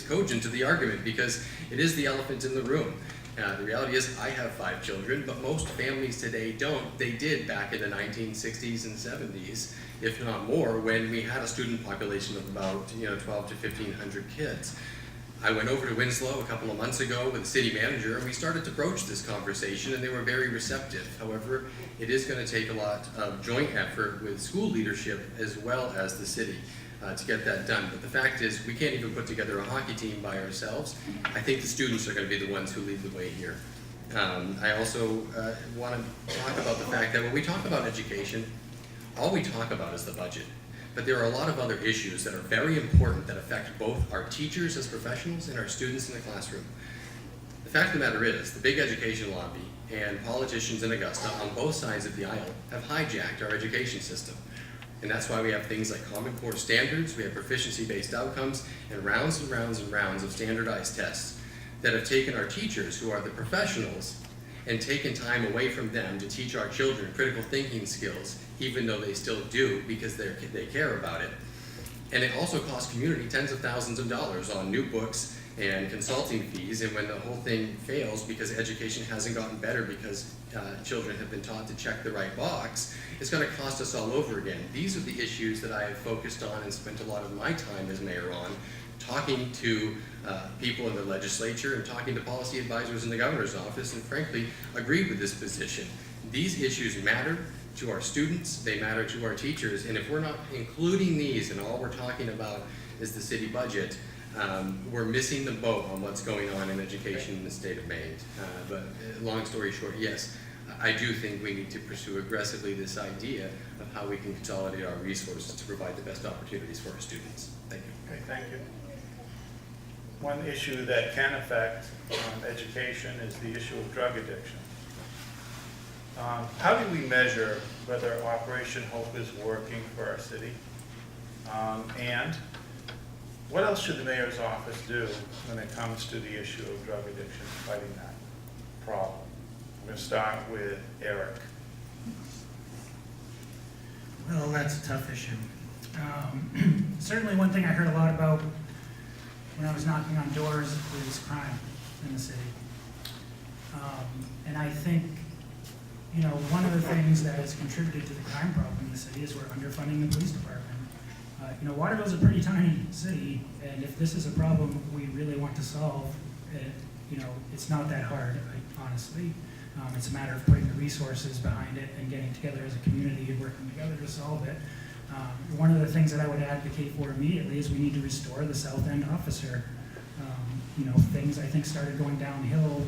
cogent to the argument because it is the elephant in the room. The reality is I have 5 children, but most families today don't. They did back in the 1960s and 70s, if not more, when we had a student population of about 12 to 1,500 kids. I went over to Winslow a couple of months ago with the city manager, and we started to broach this conversation, and they were very receptive. However, it is going to take a lot of joint effort with school leadership as well as the city to get that done. But the fact is, we can't even put together a hockey team by ourselves. I think the students are going to be the ones who lead the way here. I also want to talk about the fact that when we talk about education, all we talk about is the budget. But there are a lot of other issues that are very important that affect both our teachers as professionals and our students in the classroom. The fact of the matter is, the big education lobby and politicians in Augusta on both sides of the aisle have hijacked our education system. And that's why we have things like Common Core standards, we have proficiency-based outcomes, and rounds and rounds and rounds of standardized tests that have taken our teachers, who are the professionals, and taken time away from them to teach our children critical thinking skills, even though they still do because they care about it. And it also costs community tens of thousands of dollars on new books and consulting fees, and when the whole thing fails because education hasn't gotten better because children have been taught to check the right box, it's going to cost us all over again. These are the issues that I have focused on and spent a lot of my time as mayor on, talking to people in the legislature and talking to policy advisors in the governor's office, and frankly, agree with this position. These issues matter to our students, they matter to our teachers, and if we're not including these and all we're talking about is the city budget, we're missing the boat on what's going on in education in the state of Maine. But long story short, yes, I do think we need to pursue aggressively this idea of how we can consolidate our resources to provide the best opportunities for our students. Thank you. Okay, thank you. One issue that can affect education is the issue of drug addiction. How do we measure whether Operation Hope is working for our city? And what else should the mayor's office do when it comes to the issue of drug addiction, fighting that problem? I'm going to start with Eric. Well, that's a tough issue. Certainly one thing I heard a lot about when I was knocking on doors is crime in the city. And I think, you know, one of the things that has contributed to the crime problem in the city is we're underfunding the police department. You know, Waterville's a pretty tiny city, and if this is a problem we really want to solve, you know, it's not that hard, honestly. It's a matter of putting the resources behind it and getting together as a community and working together to solve it. One of the things that I would advocate for immediately is we need to restore the South End officer. You know, things I think started going downhill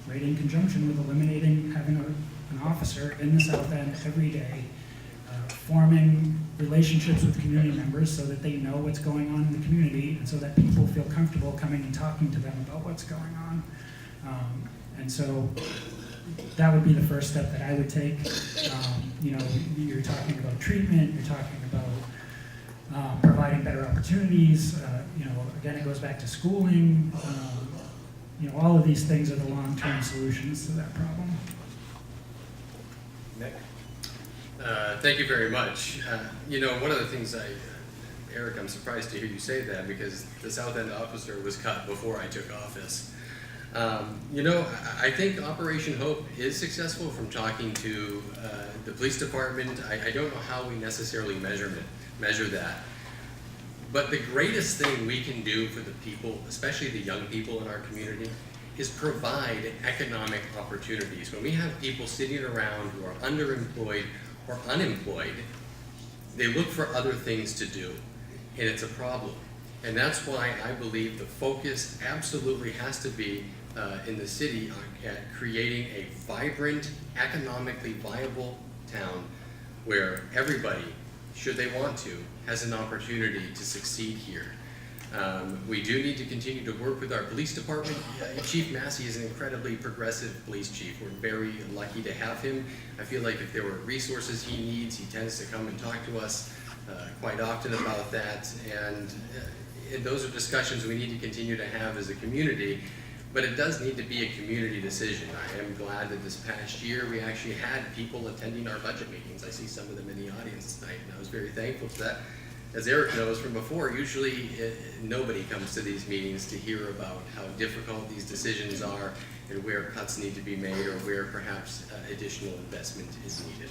right in conjunction with eliminating having an officer in the South End every day, forming relationships with community members so that they know what's going on in the community and so that people feel comfortable coming and talking to them about what's going on. And so that would be the first step that I would take. You know, you're talking about treatment, you're talking about providing better opportunities. You know, again, it goes back to schooling. You know, all of these things are the long-term solutions to that problem. Nick? Thank you very much. You know, one of the things Eric, I'm surprised to hear you say that because the South End officer was cut before I took office. You know, I think Operation Hope is successful from talking to the police department. I don't know how we necessarily measure that. But the greatest thing we can do for the people, especially the young people in our community, is provide economic opportunities. When we have people sitting around who are underemployed or unemployed, they look for other things to do, and it's a problem. And that's why I believe the focus absolutely has to be in the city at creating a vibrant, economically viable town where everybody, should they want to, has an opportunity to succeed here. We do need to continue to work with our police department. Chief Massey is an incredibly progressive police chief. We're very lucky to have him. I feel like if there were resources he needs, he tends to come and talk to us quite often about that. And those are discussions we need to continue to have as a community. But it does need to be a community decision. I am glad that this past year we actually had people attending our budget meetings. I see some of them in the audience tonight, and I was very thankful for that. As Eric knows from before, usually nobody comes to these meetings to hear about how difficult these decisions are and where cuts need to be made or where perhaps additional investment is needed.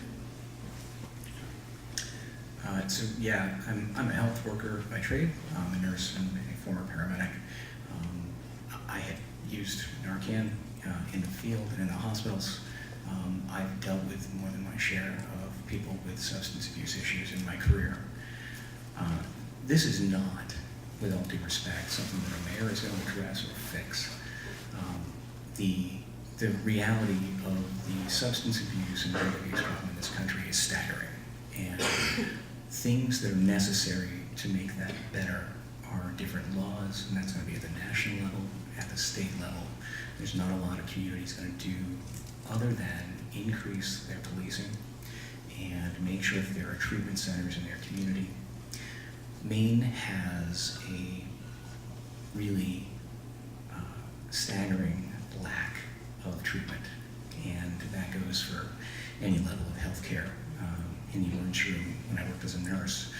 So yeah, I'm a health worker by trade. I'm a nurse and a former paramedic. I had used Narcan in the field and in the hospitals. I've dealt with more than my share of people with substance abuse issues in my career. This is not, with all due respect, something that a mayor is going to address or fix. The reality of the substance abuse and drug abuse problem in this country is staggering. And things that are necessary to make that better are different laws, and that's going to be at the national level, at the state level. There's not a lot of communities going to do other than increase their policing and make sure that there are treatment centers in their community. Maine has a really staggering lack of treatment, and that goes for any level of health care. In the emergency room, when I worked as a nurse,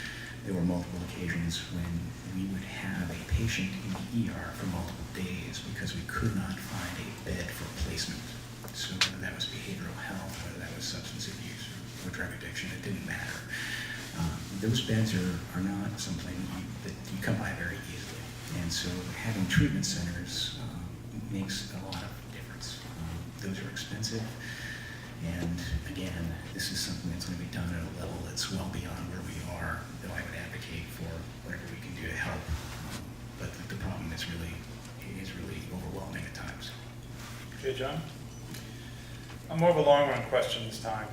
there were multiple occasions when we would have a patient in the ER for multiple days because we could not find a bed for placement. So whether that was behavioral health, whether that was substance abuse or drug addiction, it didn't matter. Those beds are not something that you come by very easily. And so having treatment centers makes a lot of difference. Those are expensive. And again, this is something that's going to be done at a level that's well beyond where we are, though I would advocate for whatever we can do to help. But the problem is really overwhelming at times. Okay, John? More of a long-run question this time.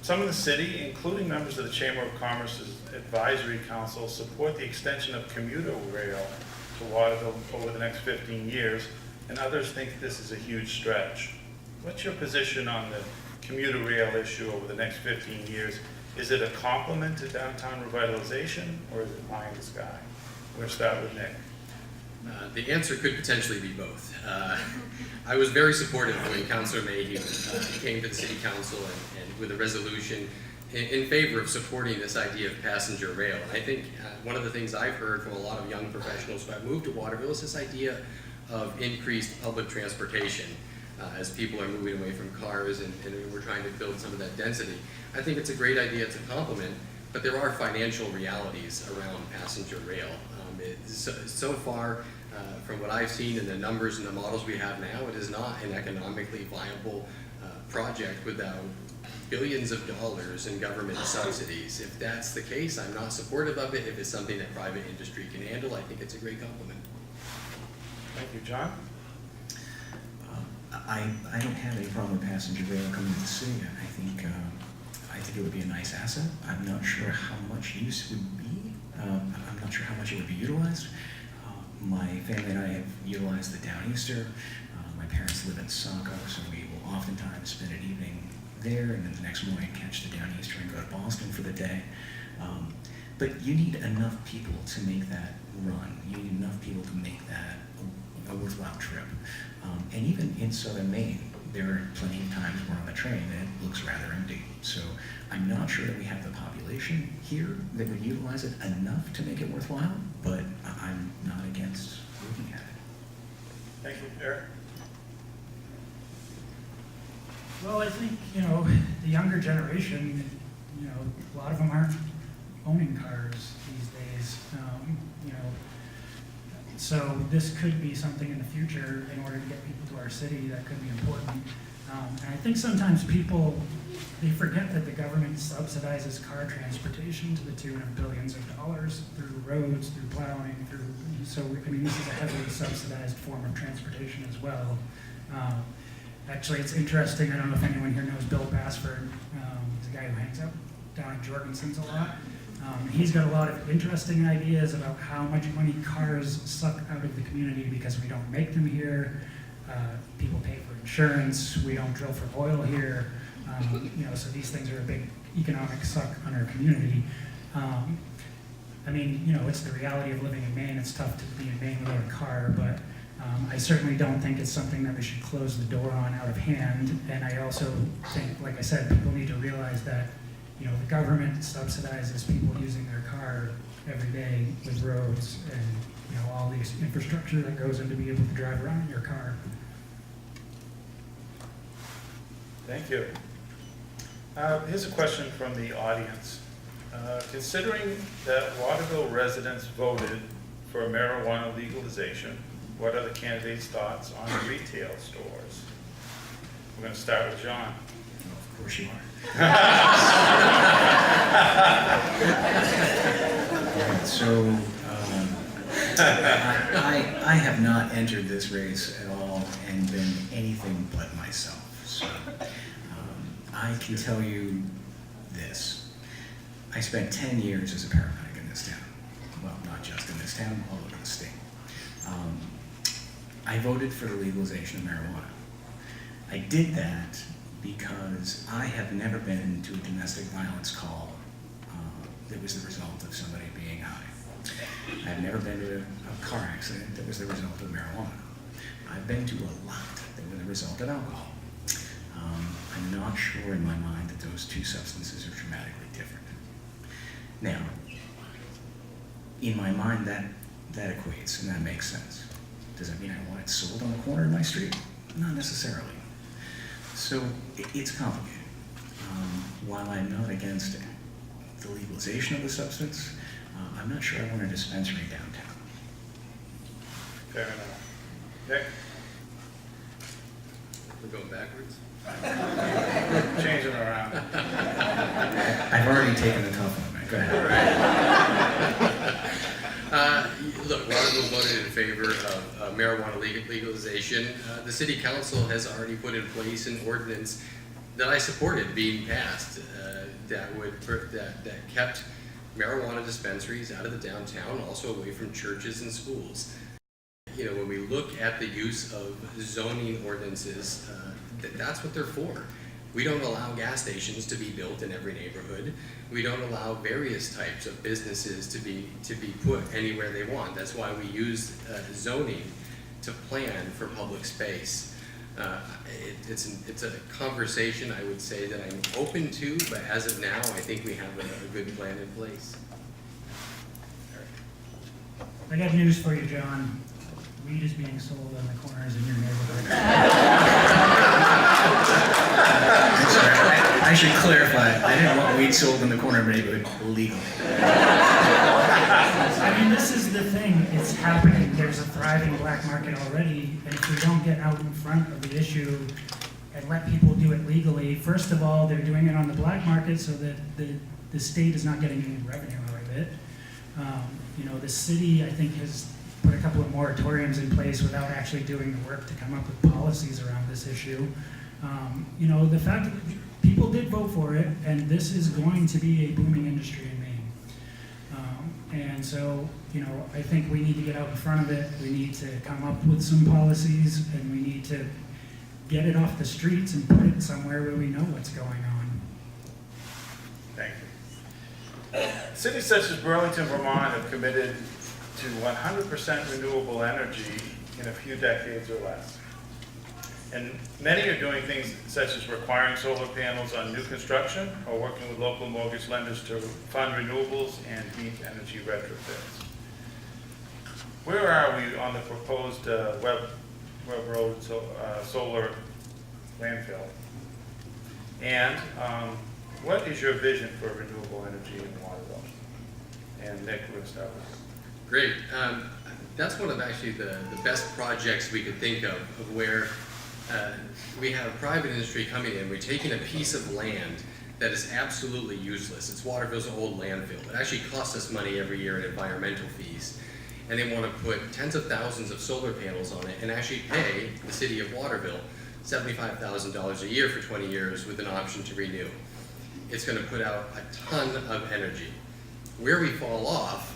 Some of the city, including members of the Chamber of Commerce's Advisory Council, support the extension of commuter rail to Waterville over the next 15 years, and others think this is a huge stretch. What's your position on the commuter rail issue over the next 15 years? Is it a complement to downtown revitalization, or is it pie in the sky? We'll start with Nick. The answer could potentially be both. I was very supportive when Councillor Mayhew came to the City Council and with a resolution in favor of supporting this idea of passenger rail. And I think one of the things I've heard from a lot of young professionals who have moved to Waterville is this idea of increased public transportation as people are moving away from cars and we're trying to build some of that density. I think it's a great idea, it's a compliment, but there are financial realities around passenger rail. So far, from what I've seen in the numbers and the models we have now, it is not an economically viable project without billions of dollars in government subsidies. If that's the case, I'm not supportive of it. If it's something that private industry can handle, I think it's a great compliment. Thank you, John. I don't have any problem with passenger rail coming to the city. I think it would be a nice asset. I'm not sure how much use would be. I'm not sure how much it would be utilized. My family and I have utilized the Downeaster. My parents live in Saco, so we will oftentimes spend an evening there and then the next morning catch the Downeaster and go to Boston for the day. But you need enough people to make that run. You need enough people to make that a worthwhile trip. And even in southern Maine, there are plenty of times we're on the train and it looks rather empty. So I'm not sure that we have the population here that would utilize it enough to make it worthwhile, but I'm not against looking at it. Thank you, Eric. Well, I think, the younger generation, a lot of them aren't owning cars these days. So this could be something in the future in order to get people to our city that could be important. And I think sometimes people, they forget that the government subsidizes car transportation to the tune of billions of dollars through roads, through plowing, so this is a heavily subsidized form of transportation as well. Actually, it's interesting, I don't know if anyone here knows Bill Bassford. He's a guy who hangs out down at Jorgensen's a lot. He's got a lot of interesting ideas about how much money cars suck out of the community because we don't make them here. People pay for insurance. We don't drill for oil here. So these things are a big economic suck on our community. It's the reality of living in Maine. It's tough to be in Maine without a car, but I certainly don't think it's something that we should close the door on out of hand. And I also think, like I said, people need to realize that the government subsidizes people using their car every day with roads and all these infrastructure that goes into being able to drive around in your car. Thank you. Here's a question from the audience. Considering that Waterville residents voted for marijuana legalization what are the candidates' thoughts on retail stores? We're going to start with John. Oh, of course you are. So, I have not entered this race at all and been anything but myself. So, I can tell you this. I spent 10 years as a paramedic in this town. Well, not just in this town, all over the state. I voted for the legalization of marijuana. I did that because I have never been to a domestic violence call that was the result of somebody being high. I've never been to a car accident that was the result of marijuana. I've been to a lot that were the result of alcohol. I'm not sure in my mind that those two substances are dramatically different. Now, in my mind, that equates and that makes sense. Does that mean I want it sold on the corner of my street? Not necessarily. So it's complicated. While I'm not against the legalization of the substance, I'm not sure I want a dispensary downtown. Fair enough. Nick? We're going backwards. Changing around. I've already taken the tough one, man. Go ahead. Look, Waterville voted in favor of marijuana legalization. The city council has already put in place an ordinance that I supported being passed that kept marijuana dispensaries out of the downtown, also away from churches and schools. You know, when we look at the use of zoning ordinances, that's what they're for. We don't allow gas stations to be built in every neighborhood. We don't allow various types of businesses to be put anywhere they want. That's why we use zoning to plan for public space. It's a conversation I would say that I'm open to, but as of now, I think we have a good plan in place. I got news for you, John. Weed is being sold on the corners in your neighborhood. I'm sorry, I should clarify. I didn't want weed sold in the corner of my neighborhood legally. I mean, this is the thing. It's happening. There's a thriving black market already, and if we don't get out in front of the issue and let people do it legally, first of all, they're doing it on the black market so that the state is not getting any revenue out of it. You know, the city, I think, has put a couple of moratoriums in place without actually doing the work to come up with policies around this issue. You know, the fact that people did vote for it, and this is going to be a booming industry in Maine. And so, you know, I think we need to get out in front of it. We need to come up with some policies, and we need to get it off the streets and put it somewhere where we know what's going on. Thank you. Cities such as Burlington, Vermont have committed to 100% renewable energy in a few decades or less. And many are doing things such as requiring solar panels on new construction or working with local mortgage lenders to fund renewables and deep energy retrofits. Where are we on the proposed Webb Road solar landfill? And what is your vision for renewable energy in Waterville? And Nick, we'll start with you. Great. That's one of actually the best projects we could think of where we have private industry coming in. We're taking a piece of land that is absolutely useless. It's Waterville's old landfill. It actually costs us money every year in environmental fees. And they want to put tens of thousands of solar panels on it and actually pay the city of Waterville $75,000 a year for 20 years with an option to renew. It's going to put out a ton of energy. Where we fall off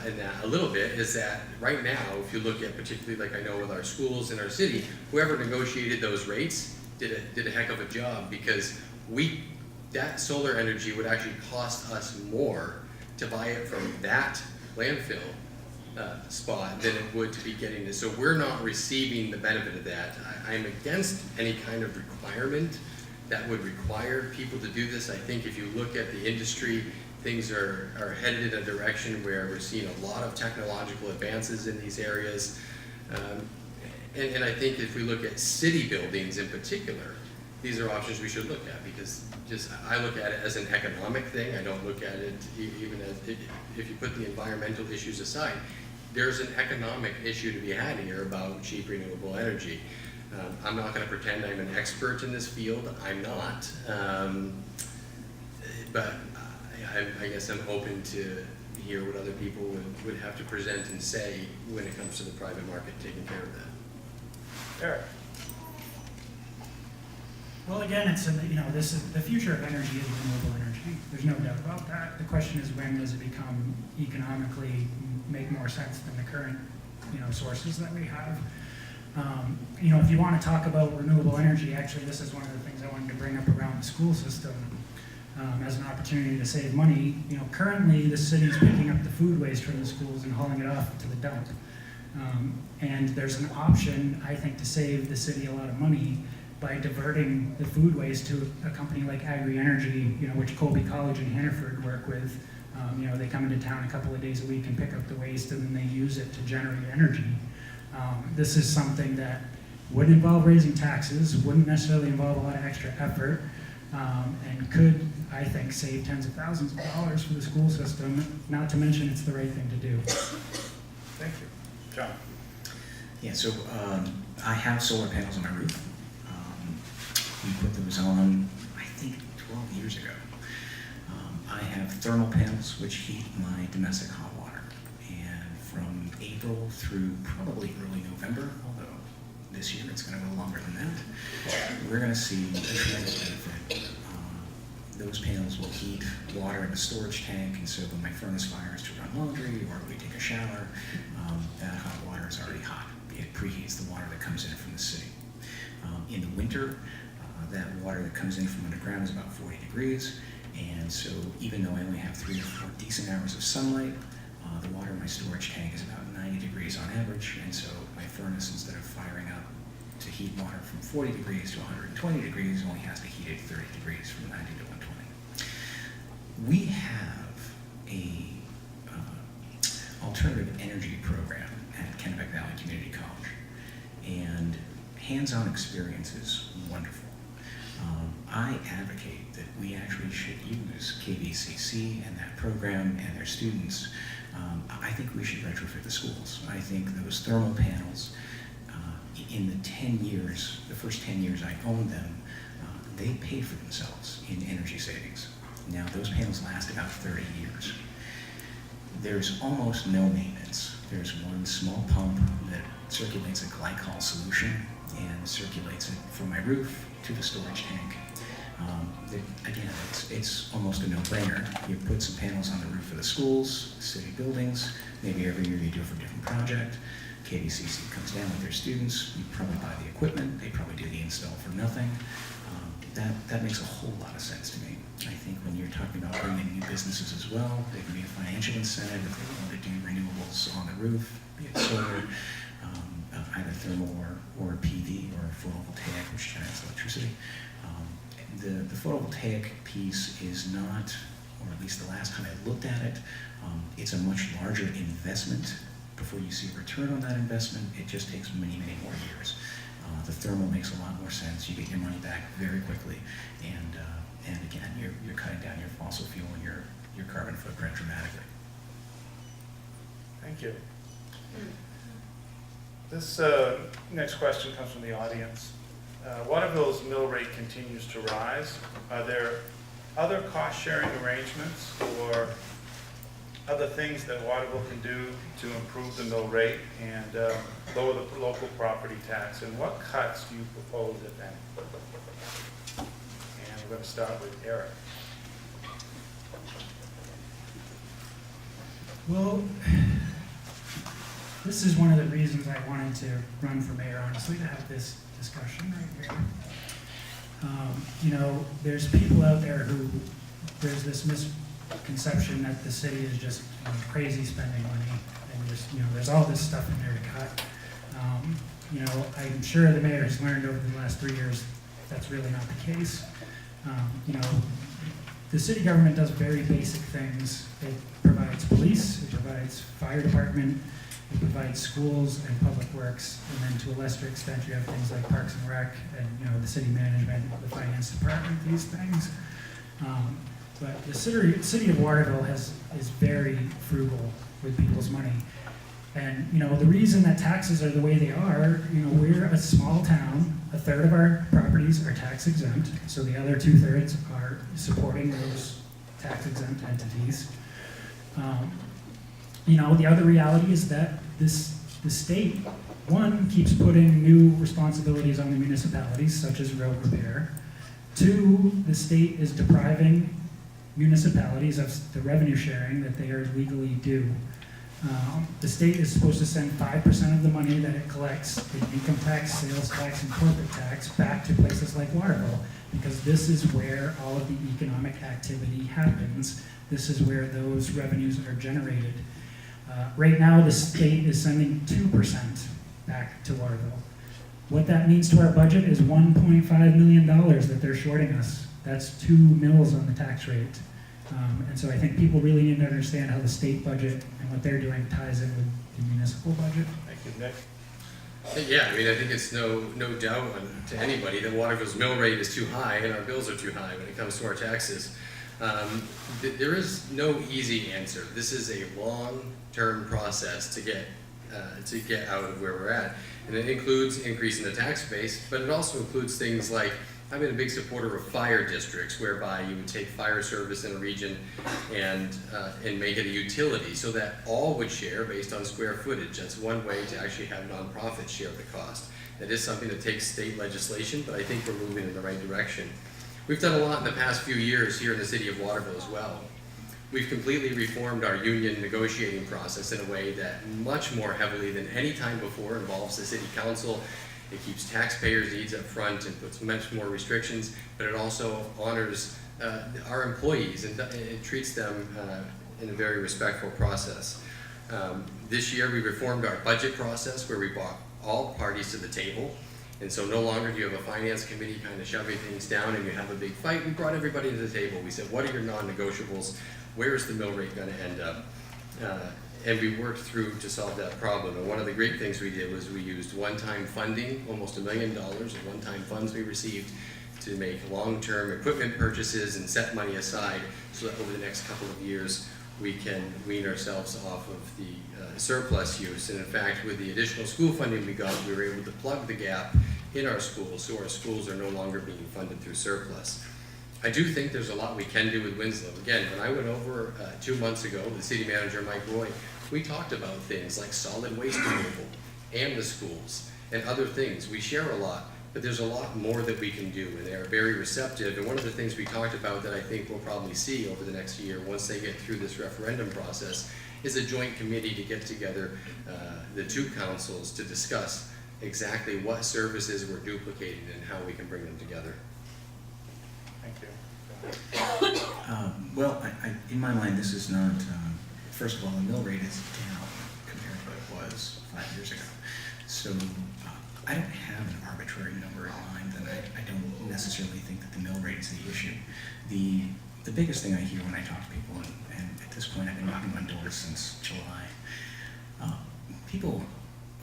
in that a little bit is that right now, if you look at particularly like I know with our schools in our city, whoever negotiated those rates did a heck of a job, because that solar energy would actually cost us more to buy it from that landfill spot than it would to be getting this. So we're not receiving the benefit of that. I'm against any kind of requirement that would require people to do this. I think if you look at the industry, things are headed in a direction where we're seeing a lot of technological advances in these areas. And I think if we look at city buildings in particular, these are options we should look at, because I look at it as an economic thing. I don't look at it even as, if you put the environmental issues aside, there's an economic issue to be had here about cheap renewable energy. I'm not going to pretend I'm an expert in this field. I'm not. But I guess I'm open to hear what other people would have to present and say when it comes to the private market taking care of that. Eric? Well, again, it's, this is, the future of energy is renewable energy. There's no doubt about that. The question is, when does it become economically make more sense than the current, sources that we have? If you want to talk about renewable energy, actually, this is one of the things I wanted to bring up around the school system as an opportunity to save money. Currently, the city's picking up the food waste from the schools and hauling it off to the dump. And there's an option, I think, to save the city a lot of money by diverting the food waste to a company like Agri Energy, which Colby College and Hannaford work with. They come into town a couple of days a week and pick up the waste, and then they use it to generate energy. This is something that wouldn't involve raising taxes, wouldn't necessarily involve a lot of extra effort, and could, I think, save tens of thousands of dollars for the school system, not to mention it's the right thing to do. Thank you. John? Yeah, so I have solar panels on my roof. We put those on, I think, 12 years ago. I have thermal panels which heat my domestic hot water. And from April through probably early November, although this year it's going to go longer than that, we're going to see a tremendous benefit. Those panels will heat water in the storage tank, and so when my furnace fires to run laundry or we take a shower, that hot water is already hot. It preheats the water that comes in from the city. In the winter, that water that comes in from underground is about 40 degrees, and so even though I only have 3 or 4 decent hours of sunlight, the water in my storage tank is about 90 degrees on average, and so my furnace, instead of firing up to heat water from 40 degrees to 120 degrees, only has to heat it 30 degrees from 90 to 120. We have a alternative energy program at Kennebec Valley Community College, and hands-on experience is wonderful. I advocate that we actually should use KVCC and that program and their students. I think we should retrofit the schools. I think those thermal panels, in the first 10 years I owned them, they paid for themselves in energy savings. Now, those panels last about 30 years. There's almost no maintenance. There's one small pump that circulates a glycol solution and circulates it from my roof to the storage tank. Again, it's almost a no-brainer. You put some panels on the roof of the schools, city buildings, maybe every year you do it for a different project. KVCC comes down with their students, you probably buy the equipment, they probably do the install for nothing. That makes a whole lot of sense to me. I think when you're talking about bringing new businesses as well, there can be a financial incentive if they want to do renewables on the roof, be it solar, either thermal or PV or photovoltaic, which generates electricity. The photovoltaic piece is not, or at least the last time I looked at it, it's a much larger investment. Before you see a return on that investment, it just takes many, many more years. The thermal makes a lot more sense. You get your money back very quickly, and again, you're cutting down your fossil fuel and your carbon footprint dramatically. Thank you. This next question comes from the audience. Waterville's mill rate continues to rise. Are there other cost-sharing arrangements or other things that Waterville can do to improve the mill rate and lower the local property tax? And what cuts do you propose, if any? And we're going to start with Eric. Well, this is one of the reasons I wanted to run for mayor, honestly, to have this discussion right here. There's people out there who, there's this misconception that the city is just crazy spending money, and just, there's all this stuff in there to cut. I'm sure the mayor has learned over the last 3 years that's really not the case. The city government does very basic things. It provides police, it provides fire department, it provides schools and public works, and then to a lesser extent you have things like parks and rec and the city management, the finance department, these things. But the city of Waterville is very frugal with people's money. And, you know, the reason that taxes are the way they are, you know, we're a small town, a third of our properties are tax exempt, so the other 2/3 are supporting those tax exempt entities. You know, the other reality is that the state, one, keeps putting new responsibilities on the municipalities, such as road repair. Two, the state is depriving municipalities of the revenue sharing that they are legally due. The state is supposed to send 5% of the money that it collects in income tax, sales tax, and corporate tax back to places like Waterville, because this is where all of the economic activity happens. This is where those revenues are generated. Right now, the state is sending 2% back to Waterville. What that means to our budget is $1.5 million that they're shorting us. That's 2 mills on the tax rate. And so I think people really need to understand how the state budget and what they're doing ties in with the municipal budget. Thank you, Nick. Yeah, I mean, I think it's no doubt to anybody that Waterville's mill rate is too high and our bills are too high when it comes to our taxes. There is no easy answer. This is a long-term process to get out of where we're at. And it includes increasing the tax base, but it also includes things like, I've been a big supporter of fire districts, whereby you would take fire service in a region and make it a utility, so that all would share based on square footage. That's one way to actually have nonprofits share the cost. That is something that takes state legislation, but I think we're moving in the right direction. We've done a lot in the past few years here in the city of Waterville as well. We've completely reformed our union negotiating process in a way that much more heavily than any time before involves the city council. It keeps taxpayers' needs up front and puts much more restrictions, but it also honors our employees and it treats them in a very respectful process. This year we reformed our budget process, where we brought all parties to the table. And so no longer do you have a finance committee kind of shoving things down and you have a big fight. We brought everybody to the table. We said, what are your non-negotiables? Where is the mill rate going to end up? And we worked through to solve that problem. And one of the great things we did was we used one-time funding, almost $1 million of one-time funds we received, to make long-term equipment purchases and set money aside so that over the next couple of years we can wean ourselves off of the surplus use. And in fact, with the additional school funding we got, we were able to plug the gap in our schools, so our schools are no longer being funded through surplus. I do think there's a lot we can do with Winslow. Again, when I went over 2 months ago with the city manager, Mike Roy, we talked about things like solid waste removal and the schools and other things. We share a lot, but there's a lot more that we can do, and they're very receptive. And one of the things we talked about that I think we'll probably see over the next year, once they get through this referendum process, is a joint committee to get together the two councils to discuss exactly what services we're duplicating and how we can bring them together. Thank you. Well, in my mind, this is not, first of all, the mill rate is down compared to what it was 5 years ago. So I don't have an arbitrary number in mind, and I don't necessarily think that the mill rate is the issue. The biggest thing I hear when I talk to people, and at this point I've been knocking on doors since July, people,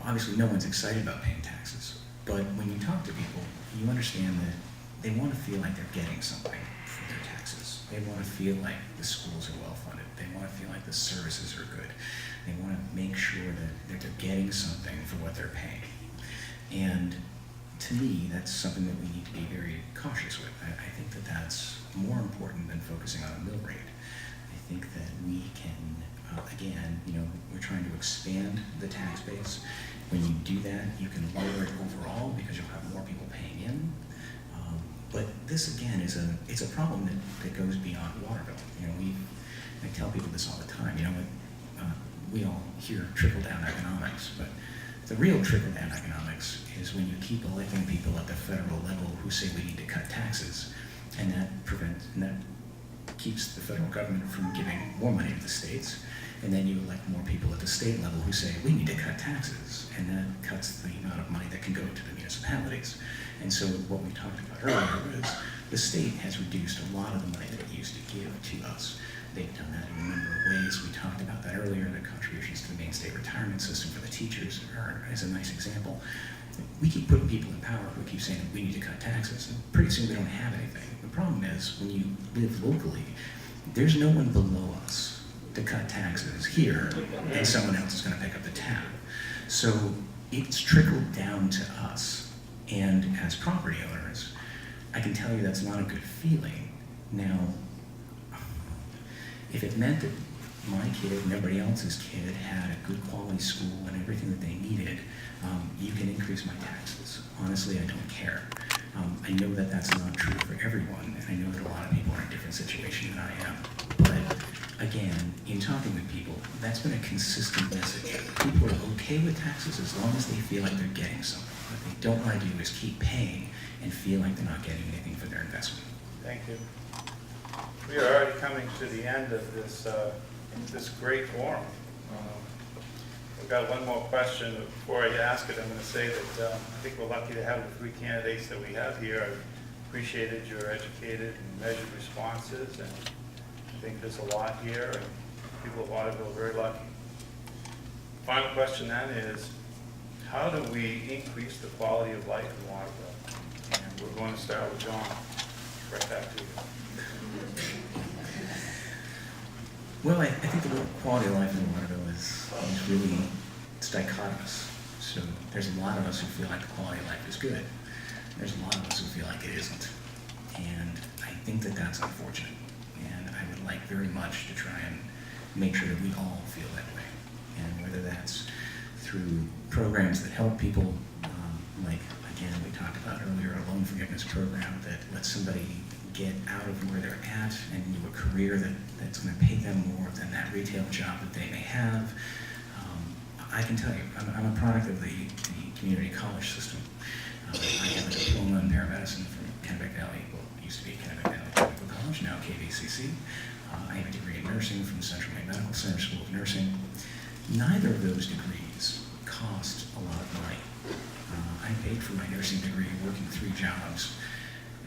obviously no one's excited about paying taxes, but when you talk to people, you understand that they want to feel like they're getting something for their taxes. They want to feel like the schools are well funded. They want to feel like the services are good. They want to make sure that they're getting something for what they're paying. And to me, that's something that we need to be very cautious with. I think that that's more important than focusing on a mill rate. I think that we can, again, we're trying to expand the tax base. When you do that, you can lower it overall because you'll have more people paying in. But this, again, it's a problem that goes beyond Waterville. I tell people this all the time. We all hear trickle-down economics, but the real trickle-down economics is when you keep electing people at the federal level who say we need to cut taxes, and that keeps the federal government from giving more money to the states, and then you elect more people at the state level who say we need to cut taxes, and that cuts the amount of money that can go to the municipalities. And so what we talked about earlier was the state has reduced a lot of the money that it used to give to us. They've done that in a number of ways. We talked about that earlier. The contributions to the main state retirement system for the teachers is a nice example. We keep putting people in power who keep saying we need to cut taxes, and pretty soon we don't have anything. The problem is when you live locally, there's no one below us to cut taxes here, and someone else is going to pick up the tab. So it's trickled down to us. And as property owners, I can tell you that's not a good feeling. Now, if it meant that my kid and everybody else's kid had a good quality school and everything that they needed, you can increase my taxes. Honestly, I don't care. I know that that's not true for everyone, and I know that a lot of people are in a different situation than I am. But again, in talking with people, that's been a consistent message. People are okay with taxes as long as they feel like they're getting something. What they don't want to do is keep paying and feel like they're not getting anything for their investment. Thank you. We are already coming to the end of this great forum. I've got one more question. Before I ask it, I'm going to say that I think we're lucky to have the three candidates that we have here. I appreciated your educated and measured responses, and I think there's a lot here, and people of Waterville are very lucky. Final question then is, how do we increase the quality of life in Waterville? And we're going to start with John. Right back to you. Well, I think the quality of life in Waterville is really, it's dichotomous. So there's a lot of us who feel like the quality of life is good. There's a lot of us who feel like it isn't. And I think that that's unfortunate. And I would like very much to try and make sure that we all feel that way. And whether that's through programs that help people, like, again, we talked about earlier, a loan forgiveness program that lets somebody get out of where they're at and into a career that's going to pay them more than that retail job that they may have. I can tell you, I'm a product of the community college system. I have a diploma in paramedicine from Kennebec Valley, well, it used to be Kennebec Valley Technical College, now KVCC. I have a degree in nursing from Central Maine Medical Center School of Nursing. Neither of those degrees cost a lot of money. I paid for my nursing degree working 3 jobs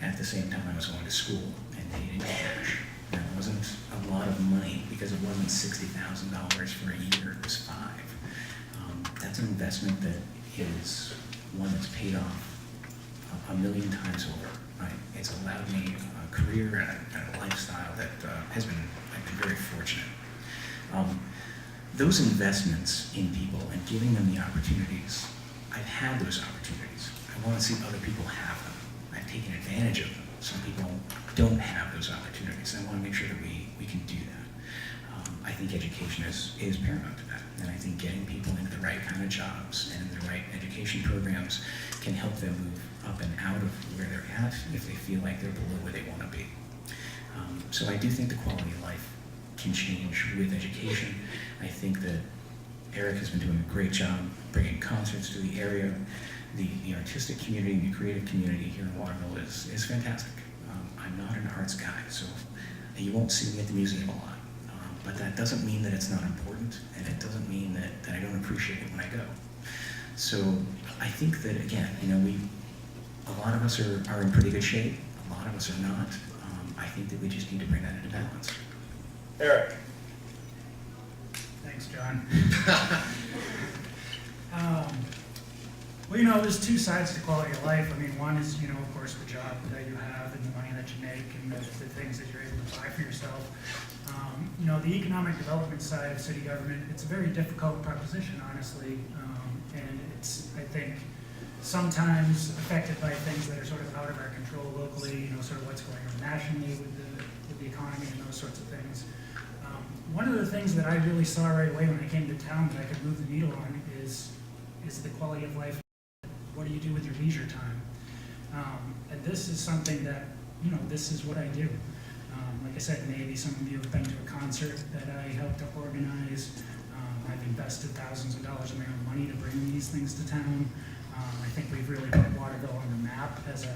at the same time I was going to school and paid in cash. That wasn't a lot of money because it wasn't $60,000 for a year, it was 5. That's an investment that is one that's paid off a million times over. Right? It's allowed me a career and a lifestyle that I've been very fortunate. Those investments in people and giving them the opportunities, I've had those opportunities. I want to see other people have them. I've taken advantage of them. Some people don't have those opportunities, and I want to make sure that we can do that. I think education is paramount to that, and I think getting people into the right kind of jobs and the right education programs can help them move up and out of where they're at if they feel like they're below where they want to be. So I do think the quality of life can change with education. I think that Eric has been doing a great job bringing concerts to the area. The artistic community, the creative community here in Waterville is fantastic. I'm not an arts guy, so you won't see me at the museum a lot. But that doesn't mean that it's not important, and it doesn't mean that I don't appreciate it when I go. So I think that, again, a lot of us are in pretty good shape. A lot of us are not. I think that we just need to bring that into balance. Eric. Thanks, John. Well, there's 2 sides to quality of life. I mean, one is, of course, the job that you have and the money that you make and the things that you're able to buy for yourself. The economic development side of city government, it's a very difficult proposition, honestly. And it's, I think, sometimes affected by things that are sort of out of our control locally, sort of what's going on nationally with the economy and those sorts of things. One of the things that I really saw right away when I came to town that I could move the needle on is the quality of life. What do you do with your leisure time? And this is something that, this is what I do. Like I said, maybe some of you have been to a concert that I helped to organize. I've invested thousands of dollars of my own money to bring these things to town. I think we've really put Waterville on the map as a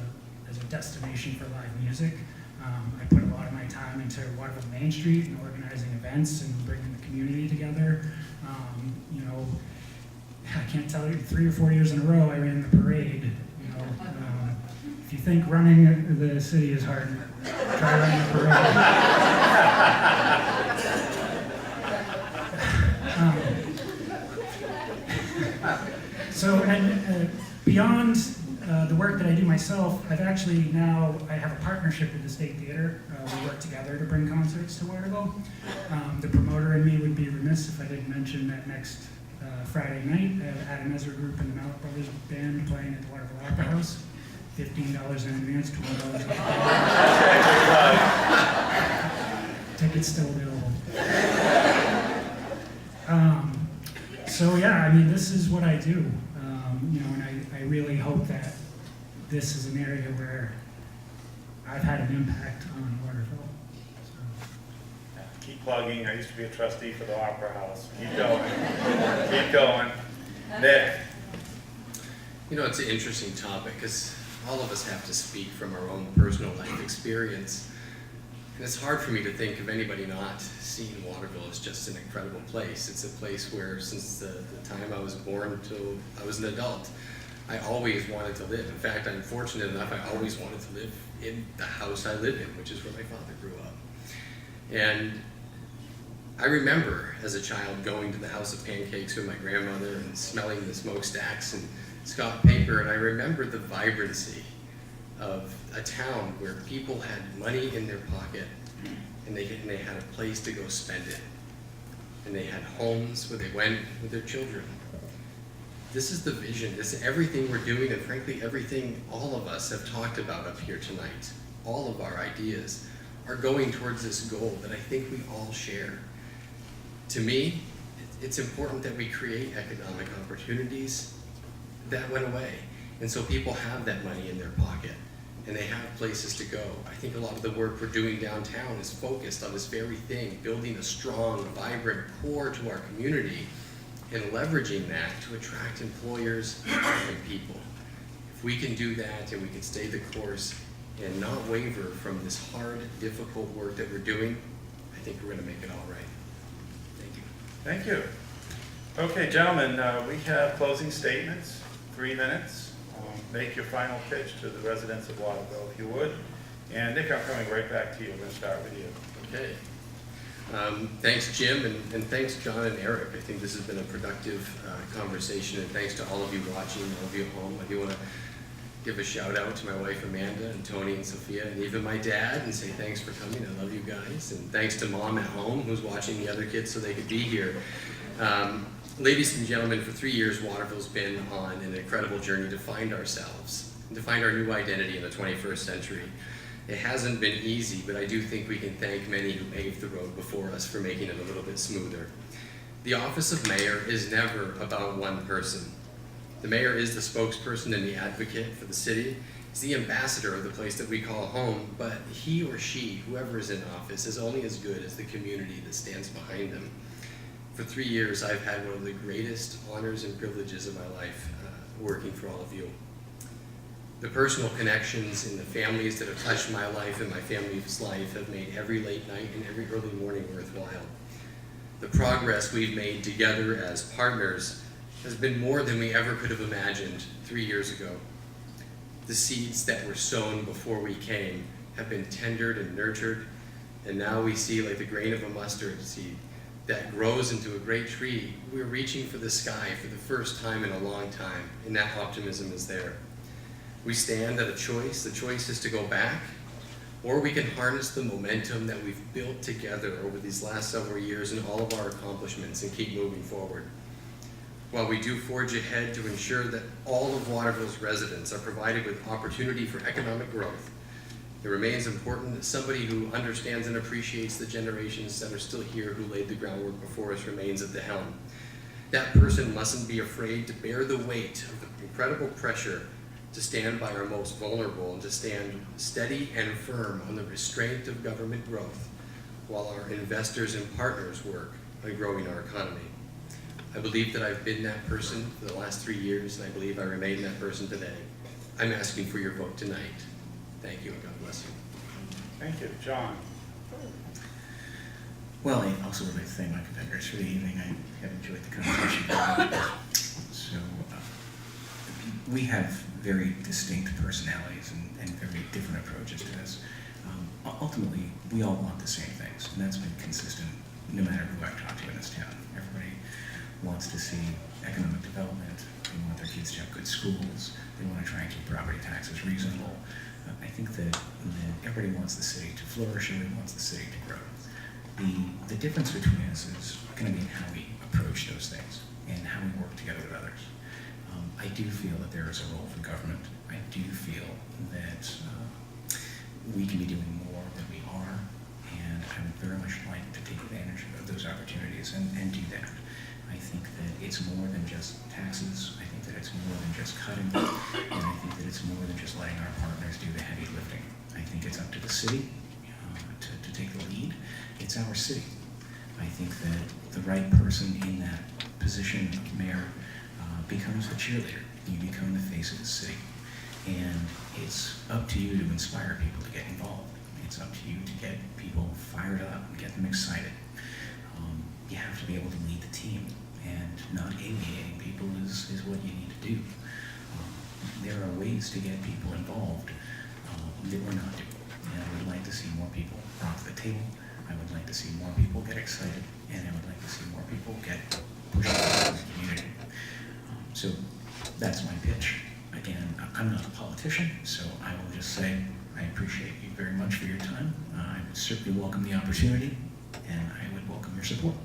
destination for live music. I put a lot of my time into Waterville Main Street and organizing events and bringing the community together. I can't tell you, 3 or 4 years in a row I ran the parade. If you think running the city is hard, try running the parade. So, and beyond the work that I do myself, I have a partnership with the State Theater. We work together to bring concerts to Waterville. The promoter in me would be remiss if I didn't mention that next Friday night, I have Adam Ezra Group and the Mallet Brothers Band playing at the Waterville Opera House. $15 in advance, $20 Tickets still available. So yeah, I mean, this is what I do. And I really hope that this is an area where I've had an impact on Waterville. So. Yeah, keep plugging. I used to be a trustee for the Opera House. Keep going. Keep going. Nick. It's an interesting topic because all of us have to speak from our own personal life experience. And it's hard for me to think of anybody not seeing Waterville as just an incredible place. It's a place where since the time I was born till I was an adult, I always wanted to live. In fact, I'm fortunate enough, I always wanted to live in the house I live in, which is where my father grew up. And I remember as a child going to the House of Pancakes with my grandmother and smelling the smokestacks and Scott paper, and I remember the vibrancy of a town where people had money in their pocket and they had a place to go spend it. And they had homes where they went with their children. This is the vision. This is everything we're doing, and frankly, everything all of us have talked about up here tonight. All of our ideas are going towards this goal that I think we all share. To me, it's important that we create economic opportunities. That went away. And so people have that money in their pocket and they have places to go. I think a lot of the work we're doing downtown is focused on this very thing, building a strong, vibrant core to our community and leveraging that to attract employers and people. If we can do that and we can stay the course and not waver from this hard, difficult work that we're doing, I think we're going to make it all right. Thank you. Thank you. Okay, gentlemen, we have closing statements, 3 minutes. Make your final pitch to the residents of Waterville, if you would. And Nick, I'm coming right back to you. I'm going to start with you. Okay. Thanks, Jim, and thanks, John and Eric. I think this has been a productive conversation, and thanks to all of you watching, all of you at home. I do want to give a shout out to my wife Amanda and Tony and Sophia and even my dad and say thanks for coming. I love you guys. And thanks to Mom at home who's watching the other kids so they could be here. Ladies and gentlemen, for 3 years, Waterville's been on an incredible journey to find ourselves, to find our new identity in the 21st century. It hasn't been easy, but I do think we can thank many who paved the road before us for making it a little bit smoother. The office of mayor is never about one person. The mayor is the spokesperson and the advocate for the city. He's the ambassador of the place that we call home, but he or she, whoever is in office, is only as good as the community that stands behind them. For 3 years, I've had one of the greatest honors and privileges of my life working for all of you. The personal connections and the families that have touched my life and my family's life have made every late night and every early morning worthwhile. The progress we've made together as partners has been more than we ever could have imagined 3 years ago. The seeds that were sown before we came have been tendered and nurtured, and now we see, like the grain of a mustard seed that grows into a great tree, we're reaching for the sky for the first time in a long time, and that optimism is there. We stand at a choice. The choice is to go back, or we can harness the momentum that we've built together over these last several years and all of our accomplishments and keep moving forward. While we do forge ahead to ensure that all of Waterville's residents are provided with opportunity for economic growth, it remains important that somebody who understands and appreciates the generations that are still here who laid the groundwork before us remains at the helm. That person mustn't be afraid to bear the weight of the incredible pressure to stand by our most vulnerable and to stand steady and firm on the restraint of government growth while our investors and partners work on growing our economy. I believe that I've been that person for the last 3 years, and I believe I remain that person today. I'm asking for your vote tonight. Thank you, and God bless you. Thank you. John. Well, I also would like to thank my competitors for the evening. I have enjoyed the conversation. So, we have very distinct personalities and very different approaches to this. Ultimately, we all want the same things, and that's been consistent no matter who I've talked to in this town. Everybody wants to see economic development. They want their kids to have good schools. They want to try and keep property taxes reasonable. I think that everybody wants the city to flourish. Everybody wants the city to grow. The difference between us is going to be in how we approach those things and how we work together with others. I do feel that there is a role for government. I do feel that we can be doing more than we are, and I would very much like to take advantage of those opportunities and do that. I think that it's more than just taxes. I think that it's more than just cutting, and I think that it's more than just letting our partners do the heavy lifting. I think it's up to the city to take the lead. It's our city. I think that the right person in that position of mayor becomes the cheerleader. You become the face of the city. And it's up to you to inspire people to get involved. It's up to you to get people fired up and get them excited. You have to be able to lead the team, and not alienating people is what you need to do. There are ways to get people involved that we're not doing. And I would like to see more people brought to the table. I would like to see more people get excited, and I would like to see more people get pushed into the community. So that's my pitch. Again, I'm not a politician, so I will just say I appreciate you very much for your time. I would certainly welcome the opportunity, and I would welcome your support.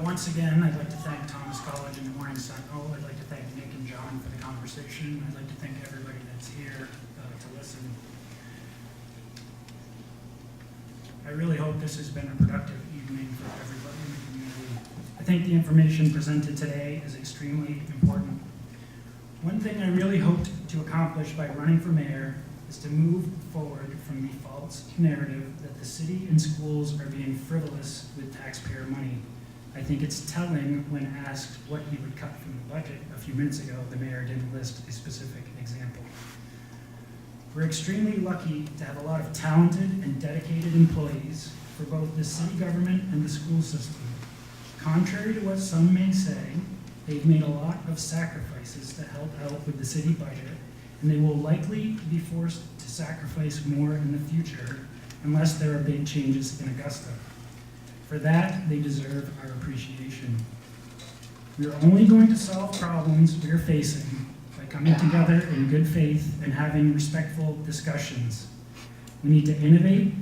Once again, I'd like to thank Thomas College and the Morning Sentinel. I'd like to thank Nick and John for the conversation. I'd like to thank everybody that's here to listen. I really hope this has been a productive evening for everybody in the community. I think the information presented today is extremely important. One thing I really hoped to accomplish by running for mayor is to move forward from the false narrative that the city and schools are being frivolous with taxpayer money. I think it's telling when asked what he would cut from the budget a few minutes ago, the mayor didn't list a specific example. We're extremely lucky to have a lot of talented and dedicated employees for both the city government and the school system. Contrary to what some may say, they've made a lot of sacrifices to help out with the city budget, and they will likely be forced to sacrifice more in the future unless there are big changes in Augusta. For that, they deserve our appreciation. We are only going to solve problems we are facing by coming together in good faith and having respectful discussions. We need to innovate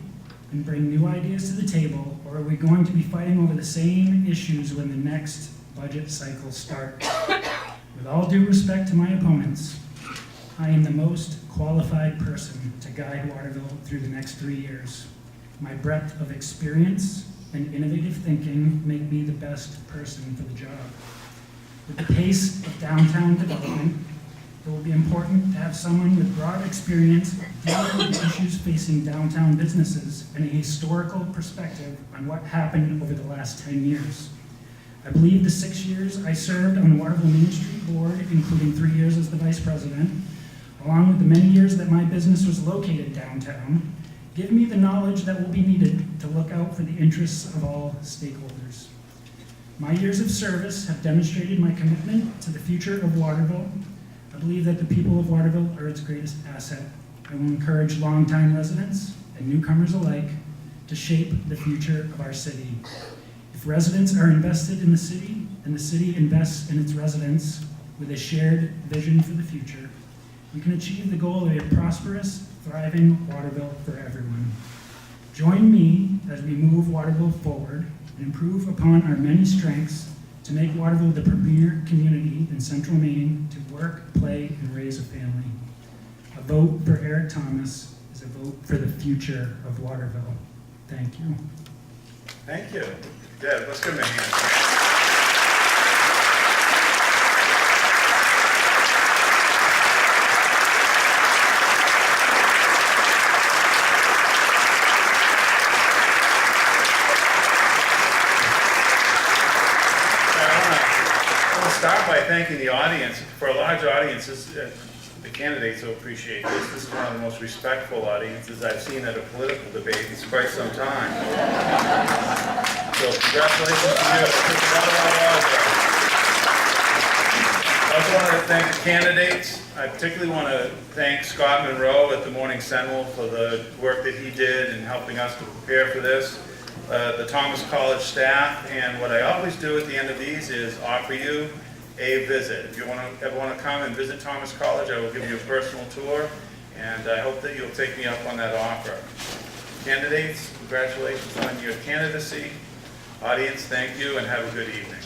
and bring new ideas to the table, or are we going to be fighting over the same issues when the next budget cycle starts? With all due respect to my opponents, I am the most qualified person to guide Waterville through the next 3 years. My breadth of experience and innovative thinking make me the best person for the job. With the pace of downtown development, it will be important to have someone with broad experience dealing with the issues facing downtown businesses and a historical perspective on what happened over the last 10 years. I believe the 6 years I served on the Waterville Main Street Board, including 3 years as the vice president, along with the many years that my business was located downtown, give me the knowledge that will be needed to look out for the interests of all stakeholders. My years of service have demonstrated my commitment to the future of Waterville. I believe that the people of Waterville are its greatest asset. I will encourage longtime residents and newcomers alike to shape the future of our city. If residents are invested in the city and the city invests in its residents with a shared vision for the future, we can achieve the goal of a prosperous, thriving Waterville for everyone. Join me as we move Waterville forward and improve upon our many strengths to make Waterville the premier community in central Maine to work, play, and raise a family. A vote for Eric Thomas is a vote for the future of Waterville. Thank you. Thank you. Deb, let's give him a hand. Start by thanking the audience. For a large audience, the candidates will appreciate this. This is one of the most respectful audiences I've seen at a political debate in quite some time. So congratulations to you. I also want to thank the candidates. I particularly want to thank Scott Monroe at the Morning Sentinel for the work that he did in helping us to prepare for this. the Thomas College staff, and what I always do at the end of these is offer you a visit. If you ever want to come and visit Thomas College, I will give you a personal tour, and I hope that you'll take me up on that offer. Candidates, congratulations on your candidacy. Audience, thank you, and have a good evening.